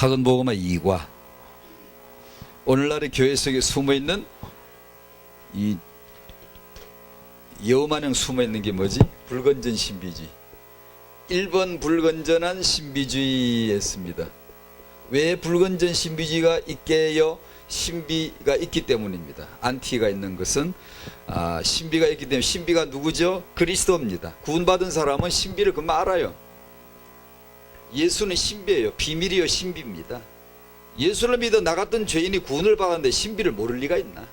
학원복음화 2과 오늘날의 교회 속에 숨어있는 이 여우마냥 숨어있는 게 뭐지? 불건전 신비주의. 1번 불건전한 신비주의였습니다. 왜 불건전 신비주의가 있게요? 신비가 있기 때문입니다. 안티가 있는 것은 신비가 있기 때문에. 신비가 누구죠? 그리스도입니다. 구원받은 사람은 신비를 금방 알아요. 예수는 신비예요. 비밀이요 신비입니다. 예수를 믿어 나갔던 죄인이 구원을 받았는데 신비를 모를 리가 있나?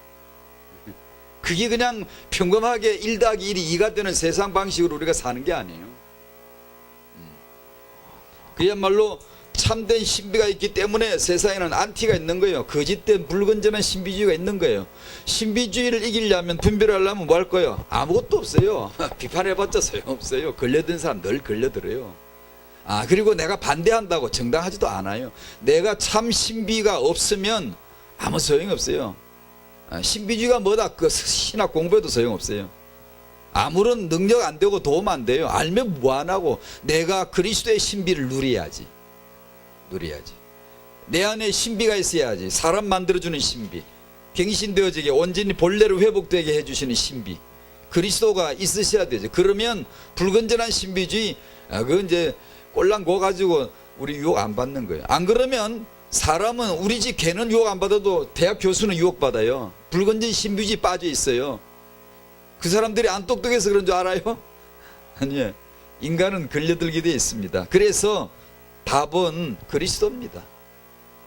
그게 그냥 평범하게 1 더하기 1이 2가 되는 세상 방식으로 우리가 사는 게 아니에요. 그야말로 참된 신비가 있기 때문에 세상에는 안티가 있는 거예요. 거짓된 불건전한 신비주의가 있는 거예요. 신비주의를 이기려면, 분별하려면 뭐 할 거예요? 아무것도 없어요. 비판해봤자 소용없어요. 걸려든 사람 늘 걸려들어요. 그리고 내가 반대한다고 정당하지도 않아요. 내가 참 신비가 없으면 아무 소용이 없어요. 신비주의가 뭐다? 그 신학 공부해도 소용없어요. 아무런 능력 안 되고 도움 안 돼요. 알면 무한하고. 내가 그리스도의 신비를 누려야지. 내 안에 신비가 있어야지. 사람 만들어주는 신비, 갱신되어지게 온전히 본래로 회복되게 해주시는 신비, 그리스도가 있으셔야 되죠. 그러면 불건전한 신비주의, 그건 이제 꼴랑고 가지고 우리 유혹 안 받는 거예요. 안 그러면 사람은, 우리 집 개는 유혹 안 받아도 대학 교수는 유혹 받아요. 불건전 신비주의 빠져 있어요. 그 사람들이 안 똑똑해서 그런 줄 알아요? 아니에요. 인간은 걸려들게 되어 있습니다. 그래서 답은 그리스도입니다.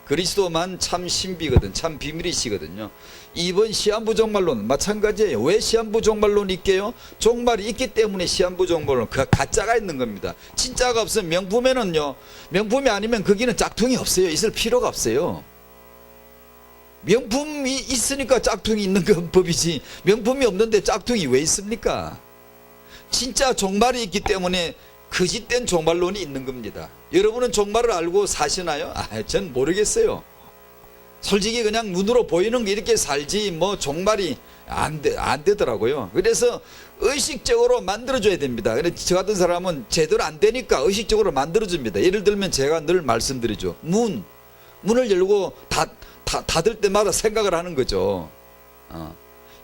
그리스도만 참 신비거든, 참 비밀이시거든요. 이번 시한부 종말론은 마찬가지예요. 왜 시한부 종말론이 있게요? 종말이 있기 때문에 시한부 종말론, 그 가짜가 있는 겁니다. 진짜가 없으면, 명품에는요, 명품이 아니면 거기는 짝퉁이 없어요. 있을 필요가 없어요. 명품이 있으니까 짝퉁이 있는 건 법이지, 명품이 없는데 짝퉁이 왜 있습니까? 진짜 종말이 있기 때문에 거짓된 종말론이 있는 겁니다. 여러분은 종말을 알고 사시나요? 전 모르겠어요. 솔직히 그냥 눈으로 보이는 게 이렇게 살지 뭐 종말이 안 되더라고요. 그래서 의식적으로 만들어줘야 됩니다. 근데 저 같은 사람은 제대로 안 되니까 의식적으로 만들어줍니다. 예를 들면 제가 늘 말씀드리죠. 문을 열고 닫을 때마다 생각을 하는 거죠.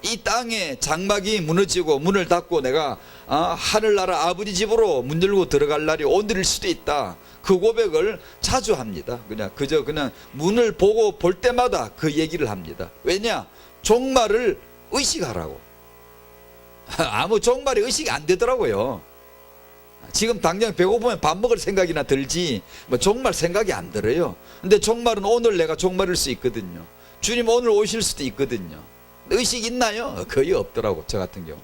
이 땅에 장막이 무너지고 문을 닫고 내가 하늘나라 아버지 집으로 문 열고 들어갈 날이 오늘일 수도 있다. 그 고백을 자주 합니다. 그냥 문을 보고 볼 때마다 그 얘기를 합니다. 왜냐? 종말을 의식하라고. 아무 종말이 의식이 안 되더라고요. 지금 당장 배고프면 밥 먹을 생각이나 들지 뭐 종말 생각이 안 들어요. 근데 종말은 오늘 내가 종말일 수 있거든요. 주님 오늘 오실 수도 있거든요. 의식 있나요? 거의 없더라고. 저 같은 경우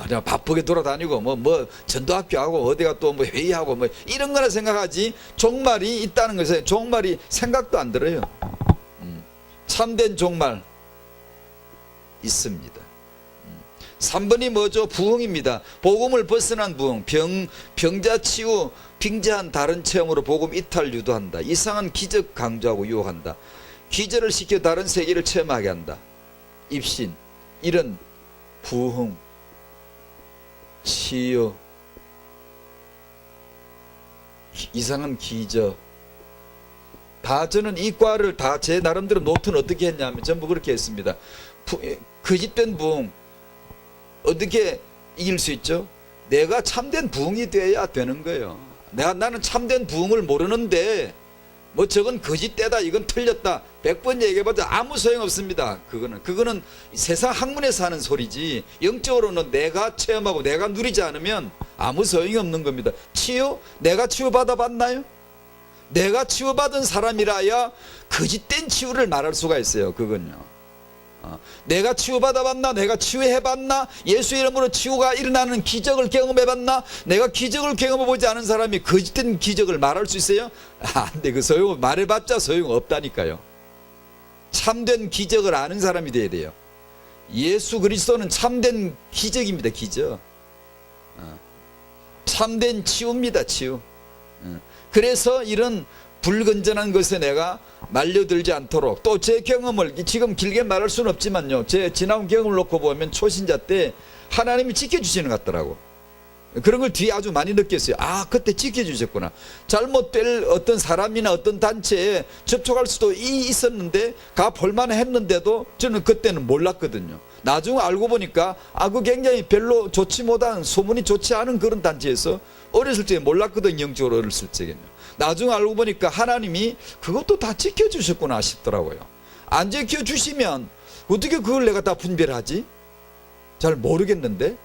그냥 바쁘게 돌아다니고 뭐 전도학교 하고 어디가 또 뭐 회의하고 뭐 이런 거나 생각하지, 종말이 있다는 것에 종말이 생각도 안 들어요. 참된 종말 있습니다. 3번이 뭐죠? 부흥입니다. 복음을 벗어난 부흥. 병자 치유, 빙자한 다른 체험으로 복음 이탈 유도한다. 이상한 기적 강조하고 유혹한다. 기절을 시켜 다른 세계를 체험하게 한다. 입신, 이런 부흥, 치유, 이상한 기적, 다 저는 이 과를 다 제 나름대로 노트는 어떻게 했냐면 전부 그렇게 했습니다. 거짓된 부흥 어떻게 이길 수 있죠? 내가 참된 부흥이 돼야 되는 거예요. 나는 참된 부흥을 모르는데 뭐 저건 거짓되다, 이건 틀렸다 100번 얘기해봐도 아무 소용없습니다. 그거는 세상 학문에서 하는 소리지, 영적으로는 내가 체험하고 내가 누리지 않으면 아무 소용이 없는 겁니다. 치유? 내가 치유받아 봤나요? 내가 치유받은 사람이라야 거짓된 치유를 말할 수가 있어요. 그건요, 내가 치유받아 봤나? 내가 치유해 봤나? 예수 이름으로 치유가 일어나는 기적을 경험해 봤나? 내가 기적을 경험해 보지 않은 사람이 거짓된 기적을 말할 수 있어요? 근데 그 소용, 말해봤자 소용없다니까요. 참된 기적을 아는 사람이 돼야 돼요. 예수 그리스도는 참된 기적입니다. 기적. 참된 치유입니다. 치유. 그래서 이런 불건전한 것에 내가 말려들지 않도록, 또 제 경험을 지금 길게 말할 수는 없지만요, 제 지나온 경험을 놓고 보면 초신자 때 하나님이 지켜주시는 것 같더라고. 그런 걸 뒤에 아주 많이 느꼈어요. 아, 그때 지켜주셨구나. 잘못될 어떤 사람이나 어떤 단체에 접촉할 수도 있었는데 가 볼만 했는데도 저는 그때는 몰랐거든요. 나중에 알고 보니까 그 굉장히 별로 좋지 못한, 소문이 좋지 않은 그런 단체에서 어렸을 적에 몰랐거든요. 영적으로 어렸을 적에는. 나중에 알고 보니까 하나님이 그것도 다 지켜주셨구나 싶더라고요. 안 지켜주시면 어떻게 그걸 내가 다 분별하지? 잘 모르겠는데.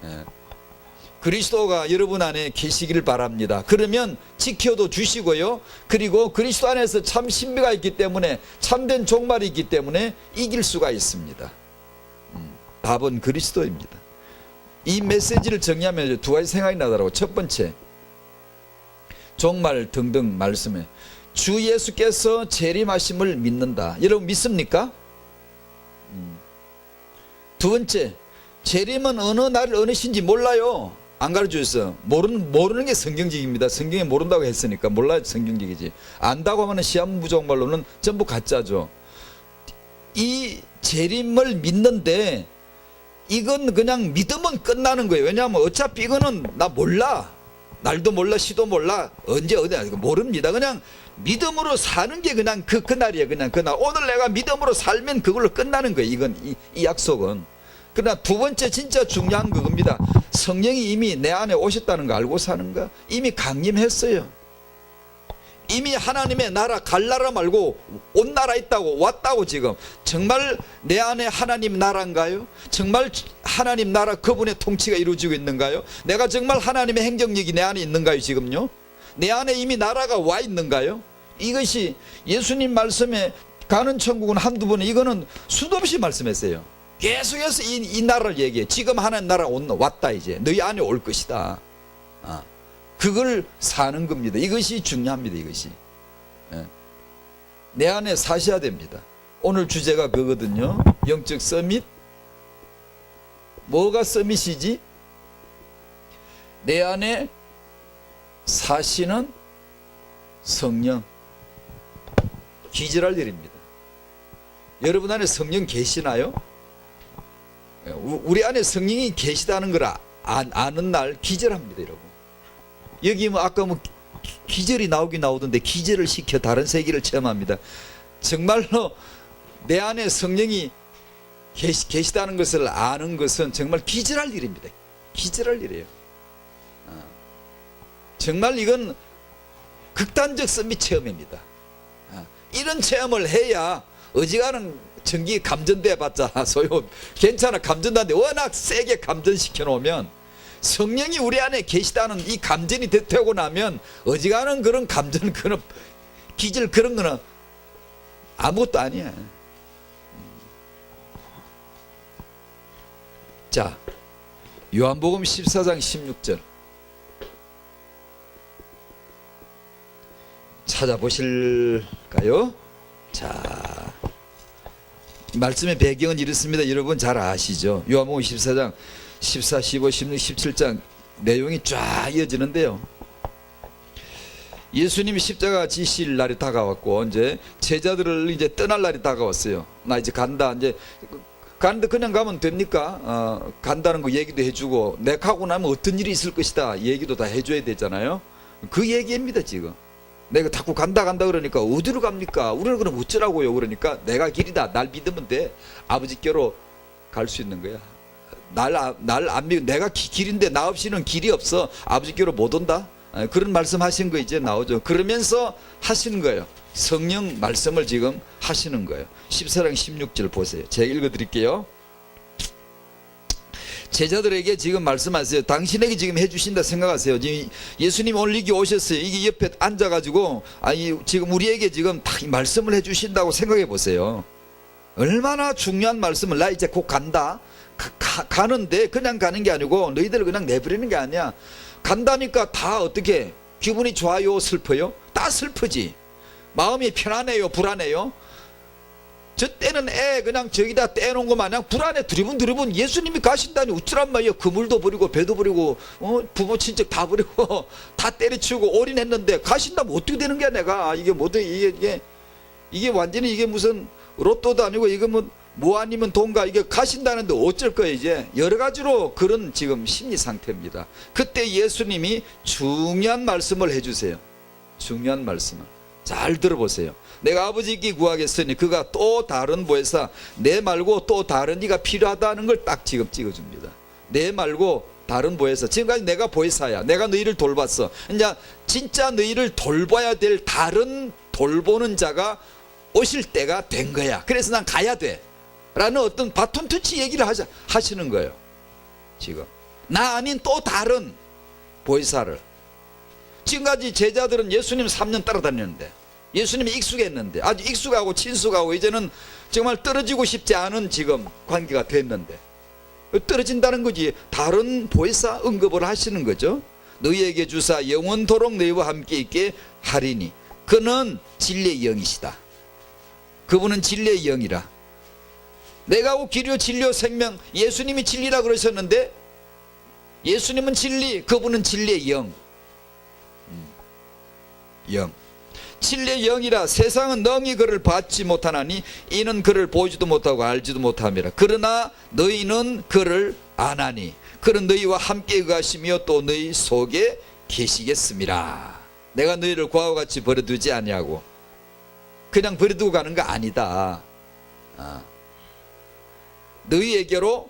예. 그리스도가 여러분 안에 계시기를 바랍니다. 그러면 지켜도 주시고요. 그리고 그리스도 안에서 참 신비가 있기 때문에, 참된 종말이 있기 때문에 이길 수가 있습니다. 답은 그리스도입니다. 이 메시지를 정리하면 두 가지 생각이 나더라고요. 첫 번째, 종말 등등 말씀에 주 예수께서 재림하심을 믿는다. 여러분 믿습니까? 두 번째, 재림은 어느 날 어느 시인지 몰라요. 안 가르쳐줬어. 모르는 게 성경적입니다. 성경에 모른다고 했으니까 몰라야 성경적이지. 안다고 하면 시한부족말로는 전부 가짜죠. 이 재림을 믿는데 이건 그냥 믿으면 끝나는 거예요. 왜냐하면 어차피 이거는 나 몰라. 날도 몰라, 시도 몰라, 언제 어디야 모릅니다. 그냥 믿음으로 사는 게 그냥 그날이에요. 그냥 그날. 오늘 내가 믿음으로 살면 그걸로 끝나는 거예요. 이건 이 약속은. 그러나 두 번째 진짜 중요한 그겁니다. 성령이 이미 내 안에 오셨다는 거 알고 사는 거. 이미 강림했어요. 이미 하나님의 나라, 갈 나라 말고 온 나라 있다고, 왔다고. 지금 정말 내 안에 하나님 나라인가요? 정말 하나님 나라 그분의 통치가 이루어지고 있는가요? 내가 정말 하나님의 행정력이 내 안에 있는가요? 지금요? 내 안에 이미 나라가 와 있는가요? 이것이 예수님 말씀에 가는 천국은 한두 번에, 이거는 수도 없이 말씀했어요. 계속해서 이 나라를 얘기해. 지금 하나님 나라 왔다. 이제 너희 안에 올 것이다. 그걸 사는 겁니다. 이것이 중요합니다. 이것이. 내 안에 사셔야 됩니다. 오늘 주제가 그거거든요. 영적 서밋. 뭐가 서밋이지? 내 안에 사시는 성령. 기절할 일입니다. 여러분 안에 성령 계시나요? 우리 안에 성령이 계시다는 걸 아는 날 기절합니다. 여러분. 여기 아까 기절이 나오던데 기절을 시켜 다른 세계를 체험합니다. 정말로 내 안에 성령이 계시다는 것을 아는 것은 정말 기절할 일입니다. 기절할 일이에요. 정말 이건 극단적 서밋 체험입니다. 이런 체험을 해야 어지간한 전기 감전돼 봤자 소용 괜찮아. 감전되는데 워낙 세게 감전시켜 놓으면, 성령이 우리 안에 계시다는 이 감전이 되고 나면 어지간한 그런 감전, 그런 기절, 그런 거는 아무것도 아니야. 자, 요한복음 14장 16절 찾아보실까요? 자, 말씀의 배경은 이렇습니다. 여러분 잘 아시죠? 요한복음 14장 14, 15, 16, 17장 내용이 쫙 이어지는데요. 예수님이 십자가 지실 날이 다가왔고, 이제 제자들을 이제 떠날 날이 다가왔어요. 나 이제 간다. 이제 가는데 그냥 가면 됩니까? 간다는 거 얘기도 해주고, 내 가고 나면 어떤 일이 있을 것이다 얘기도 다 해줘야 되잖아요. 그 얘기입니다. 지금 내가 자꾸 간다 그러니까 어디로 갑니까? 우리는 그럼 어쩌라고요? 그러니까 내가 길이다. 날 믿으면 돼. 아버지께로 갈 수 있는 거야. 날 안 믿고 내가 길인데 나 없이는 길이 없어. 아버지께로 못 온다. 그런 말씀 하신 거 이제 나오죠. 그러면서 하시는 거예요. 성령 말씀을 지금 하시는 거예요. 14장 16절 보세요. 제가 읽어드릴게요. 제자들에게 지금 말씀하세요. 당신에게 지금 해주신다 생각하세요. 지금 예수님 오늘 여기 오셨어요. 이게 옆에 앉아가지고 지금 우리에게 지금 딱 말씀을 해주신다고 생각해 보세요. 얼마나 중요한 말씀을. 나 이제 곧 간다. 가는데 그냥 가는 게 아니고 너희들을 그냥 내버리는 게 아니야. 간다니까 다 어떻게 기분이 좋아요? 슬퍼요? 다 슬프지. 마음이 편안해요? 불안해요? 저 때는 그냥 저기다 떼놓은 거 마냥 불안해. 두리분 예수님이 가신다니 어쩌란 말이야. 그물도 버리고 배도 버리고 부모 친척 다 버리고 다 때려치우고 올인했는데 가신다면 어떻게 되는 거야. 내가 이게 뭐든 이게 완전히 이게 무슨 로또도 아니고 이거 뭐 아니면 돈가 이게 가신다는데 어쩔 거예요. 이제 여러 가지로 그런 지금 심리 상태입니다. 그때 예수님이 중요한 말씀을 해주세요. 중요한 말씀을 잘 들어보세요. 내가 아버지께 구하겠으니 그가 또 다른 보혜사 내 말고 또 다른 이가 필요하다는 걸 딱 지금 찍어줍니다. 내 말고 다른 보혜사, 지금까지 내가 보혜사야, 내가 너희를 돌봤어. 이제 진짜 너희를 돌봐야 될 다른 돌보는 자가 오실 때가 된 거야. 그래서 난 가야 돼 라는 어떤 바톤 터치 얘기를 하시는 거예요. 지금 나 아닌 또 다른 보혜사를. 지금까지 제자들은 예수님 3년 따라다녔는데 예수님이 익숙했는데 아주 익숙하고 친숙하고 이제는 정말 떨어지고 싶지 않은 지금 관계가 됐는데 떨어진다는 거지. 다른 보혜사 언급을 하시는 거죠. 너희에게 주사 영원토록 너희와 함께 있게 하리니 그는 진리의 영이시다. 그분은 진리의 영이라. 내가 길이요 진리요 생명. 예수님이 진리라 그러셨는데 예수님은 진리, 그분은 진리의 영. 영. 진리의 영이라. 세상은 능히 그를 받지 못하나니 이는 그를 보지도 못하고 알지도 못함이라. 그러나 너희는 그를 아나니 그는 너희와 함께 가시며 또 너희 속에 계시겠습니다. 내가 너희를 과와 같이 버려두지 아니하고 그냥 버려두고 가는 거 아니다. 너희에게로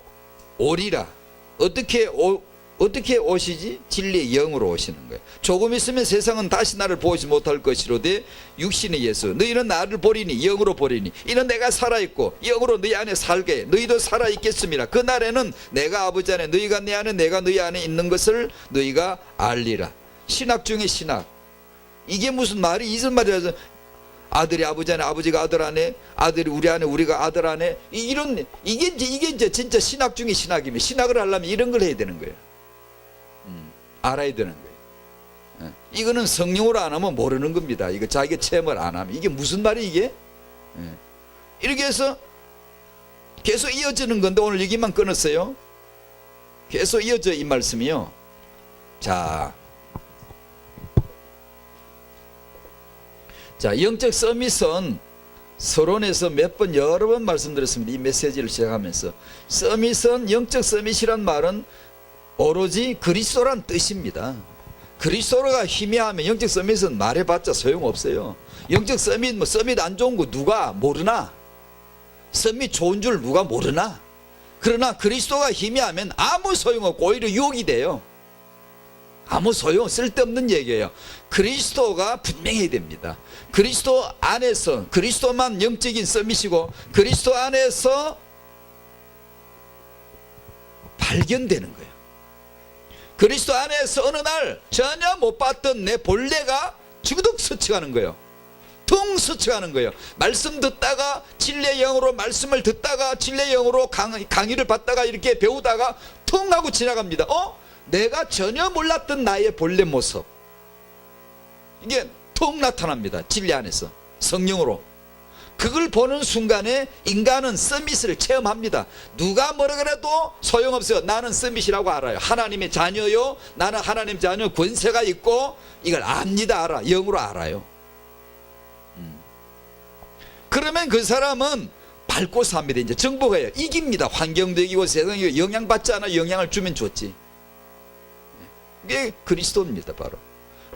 오리라. 어떻게 오시지? 진리의 영으로 오시는 거예요. 조금 있으면 세상은 다시 나를 보지 못할 것이로되 육신의 예수 너희는 나를 보리니 영으로 보리니 이는 내가 살아있고 영으로 너희 안에 살게 너희도 살아있겠습니다. 그날에는 내가 아버지 안에 너희가 내 안에 내가 너희 안에 있는 것을 너희가 알리라. 신학 중에 신학. 이게 무슨 말이 이런 말이라서 아들이 아버지 안에 아버지가 아들 안에 아들이 우리 안에 우리가 아들 안에 이게 이제 진짜 신학 중에 신학입니다. 신학을 하려면 이런 걸 해야 되는 거예요. 알아야 되는 거예요. 이거는 성령으로 안 하면 모르는 겁니다. 이거 자기가 체험을 안 하면 이게 무슨 말이 이게? 이렇게 해서 계속 이어지는 건데 오늘 여기만 끊었어요. 계속 이어져 이 말씀이요. 자, 영적 서밋은 서론에서 여러 번 말씀드렸습니다. 이 메시지를 시작하면서 서밋은 영적 서밋이란 말은 오로지 그리스도란 뜻입니다. 그리스도가 희미하면 영적 서밋은 말해봤자 소용없어요. 영적 서밋 서밋 안 좋은 거 누가 모르나? 서밋 좋은 줄 누가 모르나? 그러나 그리스도가 희미하면 아무 소용없고 오히려 유혹이 돼요. 아무 소용 쓸데없는 얘기예요. 그리스도가 분명해야 됩니다. 그리스도 안에서 그리스도만 영적인 서밋이고 그리스도 안에서 발견되는 거예요. 그리스도 안에서 어느 날 전혀 못 봤던 내 본래가 주구득 스쳐가는 거예요. 퉁 스쳐가는 거예요. 말씀 듣다가 진리의 영으로 말씀을 듣다가 진리의 영으로 강의를 받다가 이렇게 배우다가 퉁 하고 지나갑니다. 내가 전혀 몰랐던 나의 본래 모습 이게 툭 나타납니다. 진리 안에서 성령으로. 그걸 보는 순간에 인간은 서밋을 체험합니다. 누가 뭐라 그래도 소용없어요. 나는 서밋이라고 알아요. 하나님의 자녀요. 나는 하나님 자녀 권세가 있고 이걸 압니다. 알아. 영으로 알아요. 그러면 그 사람은 밟고 삽니다. 이제 정복해요. 이깁니다. 환경도 이기고 세상에 영향받지 않아. 영향을 주면 좋지. 이게 그리스도입니다. 바로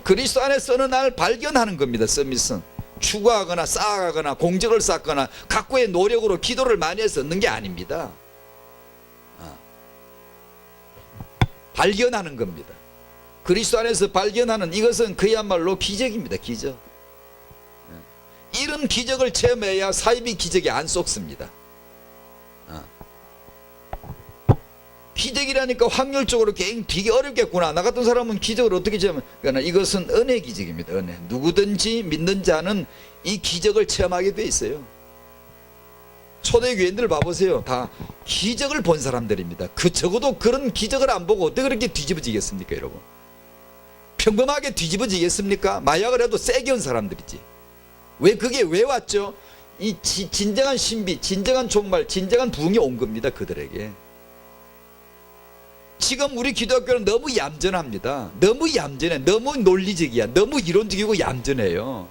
그리스도 안에서 어느 날 발견하는 겁니다. 서밋은 추구하거나 쌓아가거나 공적을 쌓거나 각고의 노력으로 기도를 많이 해서 얻는 게 아닙니다. 발견하는 겁니다. 그리스도 안에서 발견하는 이것은 그야말로 기적입니다. 기적. 이런 기적을 체험해야 사이비 기적에 안 속습니다. 기적이라니까 확률적으로 되게 어렵겠구나. 나 같은 사람은 기적을 어떻게 체험해? 그러나 이것은 은혜 기적입니다. 은혜. 누구든지 믿는 자는 이 기적을 체험하게 돼 있어요. 초대교인들 봐보세요. 다 기적을 본 사람들입니다. 적어도 그런 기적을 안 보고 어떻게 그렇게 뒤집어지겠습니까, 여러분? 평범하게 뒤집어지겠습니까? 마약을 해도 세게 온 사람들이지. 그게 왜 왔죠? 이 진정한 신비, 진정한 종말, 진정한 부흥이 온 겁니다. 그들에게. 지금 우리 기독교는 너무 얌전합니다. 너무 얌전해. 너무 논리적이야. 너무 이론적이고 얌전해요.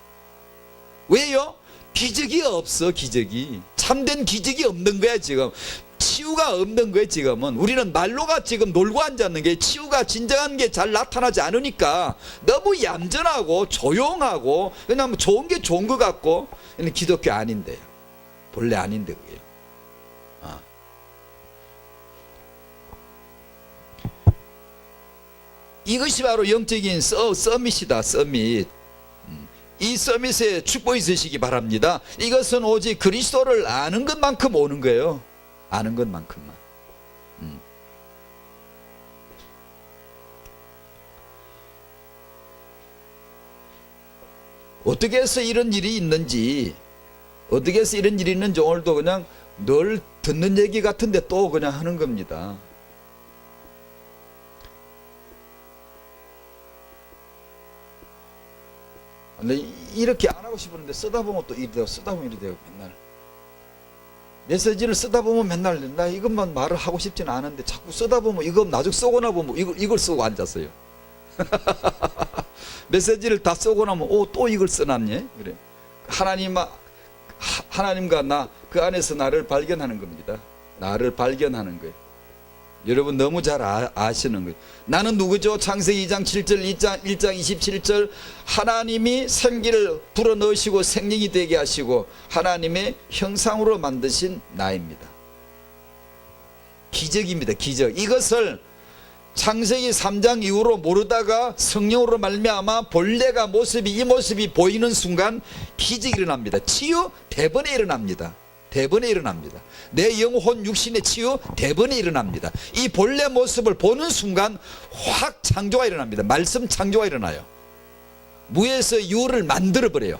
왜요? 기적이 없어. 기적이 참된 기적이 없는 거야. 지금 치유가 없는 거예요. 지금은 우리는 말로가 지금 놀고 앉았는 게 치유가 진정한 게 잘 나타나지 않으니까 너무 얌전하고 조용하고 그냥 좋은 게 좋은 것 같고, 기독교 아닌데요. 본래 아닌데 그게요. 이것이 바로 영적인 서밋이다. 서밋. 이 서밋에 축복이 있으시기 바랍니다. 이것은 오직 그리스도를 아는 것만큼 오는 거예요. 아는 것만큼만. 어떻게 해서 이런 일이 있는지, 어떻게 해서 이런 일이 있는지 오늘도 그냥 늘 듣는 얘기 같은데 또 그냥 하는 겁니다. 근데 이렇게 안 하고 싶었는데 쓰다 보면 또 이리 되고 쓰다 보면 이리 되고 맨날 메시지를 쓰다 보면 맨날 나 이것만 말을 하고 싶지는 않은데 자꾸 쓰다 보면 이거 나중에 쓰고 나보면 이걸 쓰고 앉았어요. 메시지를 다 쓰고 나면 또 이걸 써놨네. 그래. 하나님과 나 그 안에서 나를 발견하는 겁니다. 나를 발견하는 거예요. 여러분 너무 잘 아시는 거예요. 나는 누구죠? 창세기 2장 7절 1장 27절 하나님이 생기를 불어넣으시고 생명이 되게 하시고 하나님의 형상으로 만드신 나입니다. 기적입니다. 기적. 이것을 창세기 3장 이후로 모르다가 성령으로 말미암아 본래가 이 모습이 보이는 순간 기적이 일어납니다. 치유 대번에 일어납니다. 대번에 일어납니다. 내 영혼 육신의 치유 대번에 일어납니다. 이 본래 모습을 보는 순간 확 창조가 일어납니다. 말씀 창조가 일어나요. 무에서 유를 만들어 버려요.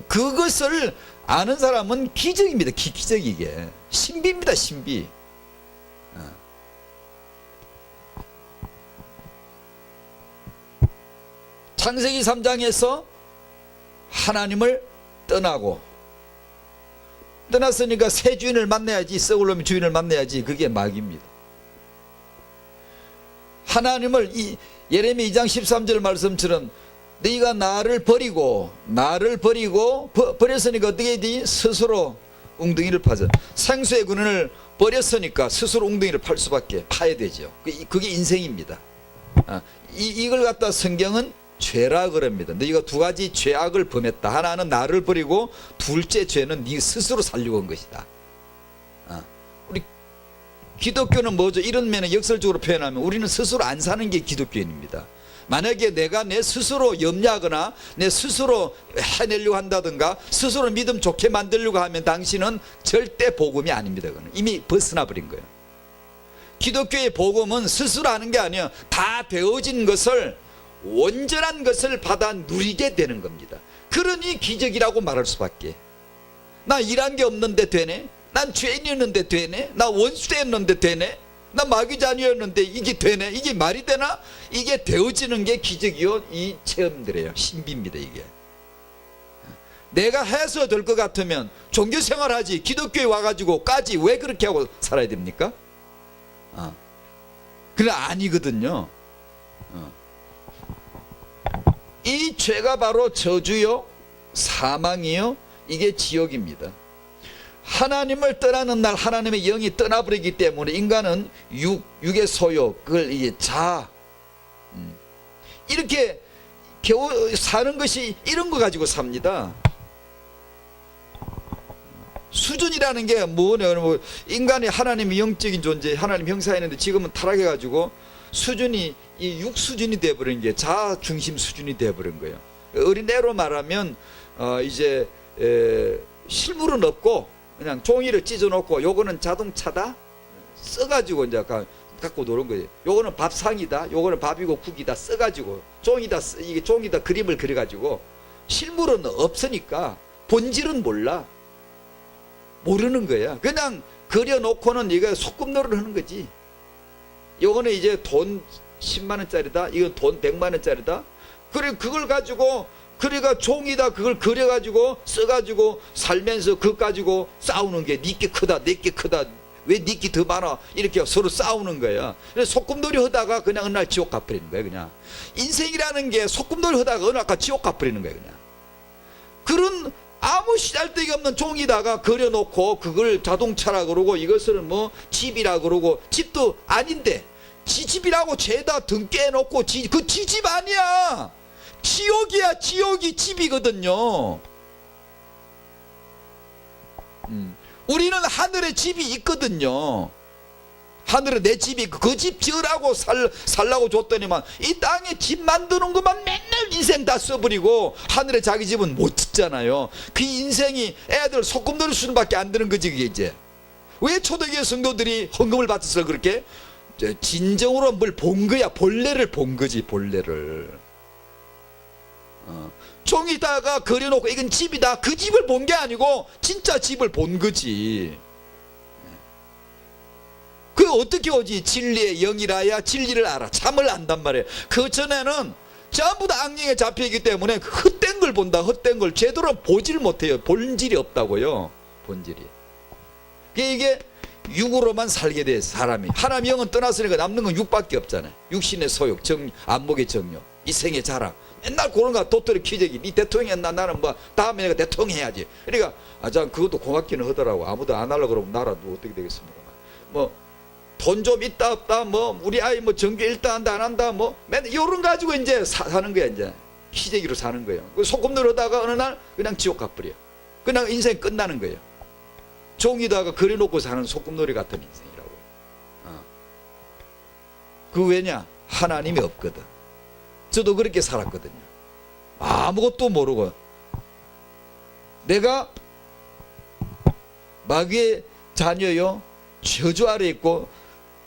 그것을 아는 사람은 기적입니다. 기적이 이게 신비입니다. 신비. 창세기 3장에서 하나님을 떠났으니까 새 주인을 만나야지, 썩을 놈의 주인을 만나야지. 그게 마귀입니다. 하나님을 예레미야 2장 13절 말씀처럼 네가 나를 버리고 버렸으니까 어떻게 되지? 스스로 웅덩이를 파죠. 생수의 근원을 버렸으니까 스스로 웅덩이를 파야 되죠. 그게 인생입니다. 이걸 갖다 성경은 죄라 그럽니다. 너희가 두 가지 죄악을 범했다. 하나는 나를 버리고 둘째 죄는 네 스스로 살려고 한 것이다. 우리 기독교는 뭐죠? 이런 면에 역설적으로 표현하면 우리는 스스로 안 사는 게 기독교인입니다. 만약에 내가 내 스스로 염려하거나 내 스스로 해내려고 한다든가 스스로 믿음 좋게 만들려고 하면 당신은 절대 복음이 아닙니다. 그건 이미 벗어나 버린 거예요. 기독교의 복음은 스스로 하는 게 아니에요. 다 되어진 것을, 온전한 것을 받아 누리게 되는 겁니다. 그러니 기적이라고 말할 수밖에. 나 일한 게 없는데 되네? 난 죄인이었는데 되네? 나 원수되었는데 되네? 나 마귀 자녀였는데 이게 되네? 이게 말이 되나? 이게 되어지는 게 기적이요. 이 체험들이에요. 신비입니다. 이게. 내가 해서 될 것 같으면 종교생활 하지, 기독교에 와가지고까지 왜 그렇게 하고 살아야 됩니까? 그래 아니거든요. 이 죄가 바로 저주요, 사망이요, 이게 지옥입니다. 하나님을 떠나는 날 하나님의 영이 떠나버리기 때문에 인간은 육의 소요, 그걸 이제 이렇게 겨우 사는 것이 이런 거 가지고 삽니다. 수준이라는 게 뭐냐, 인간이 하나님의 영적인 존재, 하나님 형상이었는데 지금은 타락해가지고 수준이 이 육 수준이 되어버린 게 자아 중심 수준이 되어버린 거예요. 어린애로 말하면 이제 실물은 없고 그냥 종이를 찢어놓고 요거는 자동차다 써가지고 이제 갖고 노는 거예요. 요거는 밥상이다, 요거는 밥이고 국이다 써가지고 이게 종이다 그림을 그려가지고 실물은 없으니까 본질은 모르는 거야. 그냥 그려놓고는 이거 소꿉놀이를 하는 거지. 요거는 이제 돈 10만원짜리다, 이건 돈 100만원짜리다. 그래 그걸 가지고 그래가 종이다 그걸 그려가지고 써가지고 살면서 그거 가지고 싸우는 게 니께 크다 내게 크다, 왜 니께 더 많아, 이렇게 서로 싸우는 거야. 그래서 소꿉놀이 하다가 그냥 어느 날 지옥 가버리는 거야. 그냥 인생이라는 게 소꿉놀이 하다가 어느 날 지옥 가버리는 거야. 그냥 그런 아무 시달데기 없는 종이다가 그려놓고 그걸 자동차라 그러고 이것을 뭐 집이라 그러고 집도 아닌데 지 집이라고 죄다 등 깨놓고 그 지 집 아니야. 지옥이야. 지옥이 집이거든요. 우리는 하늘에 집이 있거든요. 하늘에 내 집이 그 집 지으라고 살라고 줬더니만 이 땅에 집 만드는 것만 맨날 인생 다 써버리고 하늘에 자기 집은 못 짓잖아요. 그 인생이 애들 소꿉놀이 수준밖에 안 되는 거지. 그게 이제 왜 초대교회 성도들이 헌금을 받아서 그렇게 진정으로 뭘 본 거야. 본래를 본 거지. 본래를 종이다가 그려놓고 이건 집이다. 그 집을 본 게 아니고 진짜 집을 본 거지. 그 어떻게 오지? 진리의 영이라야 진리를 알아. 참을 안단 말이에요. 그 전에는 전부 다 악령에 잡혀있기 때문에 헛된 걸 본다. 헛된 걸 제대로 보질 못해요. 본질이 없다고요. 본질이. 이게 육으로만 살게 돼 사람이. 하나님 영은 떠났으니까 남는 건 육밖에 없잖아요. 육신의 소욕, 안목의 정욕, 이생의 자랑. 맨날 그런 거 도토리 키재기. 니 대통령 했나? 나는 뭐 다음에 내가 대통령 해야지. 그러니까 전 그것도 고맙기는 하더라고. 아무도 안 하려고 그러면 나라도 어떻게 되겠습니까? 뭐 돈 좀 있다 없다 뭐 우리 아이 뭐 전교 1등 한다 안 한다 뭐 맨날 요런 가지고 이제 사는 거야. 이제 키재기로 사는 거예요. 소꿉놀이 하다가 어느 날 그냥 지옥 가버려. 그냥 인생 끝나는 거예요. 종이다가 그려놓고 사는 소꿉놀이 같은 인생이라고요. 그 왜냐? 하나님이 없거든. 저도 그렇게 살았거든요. 아무것도 모르고 내가 마귀의 자녀요, 저주 아래 있고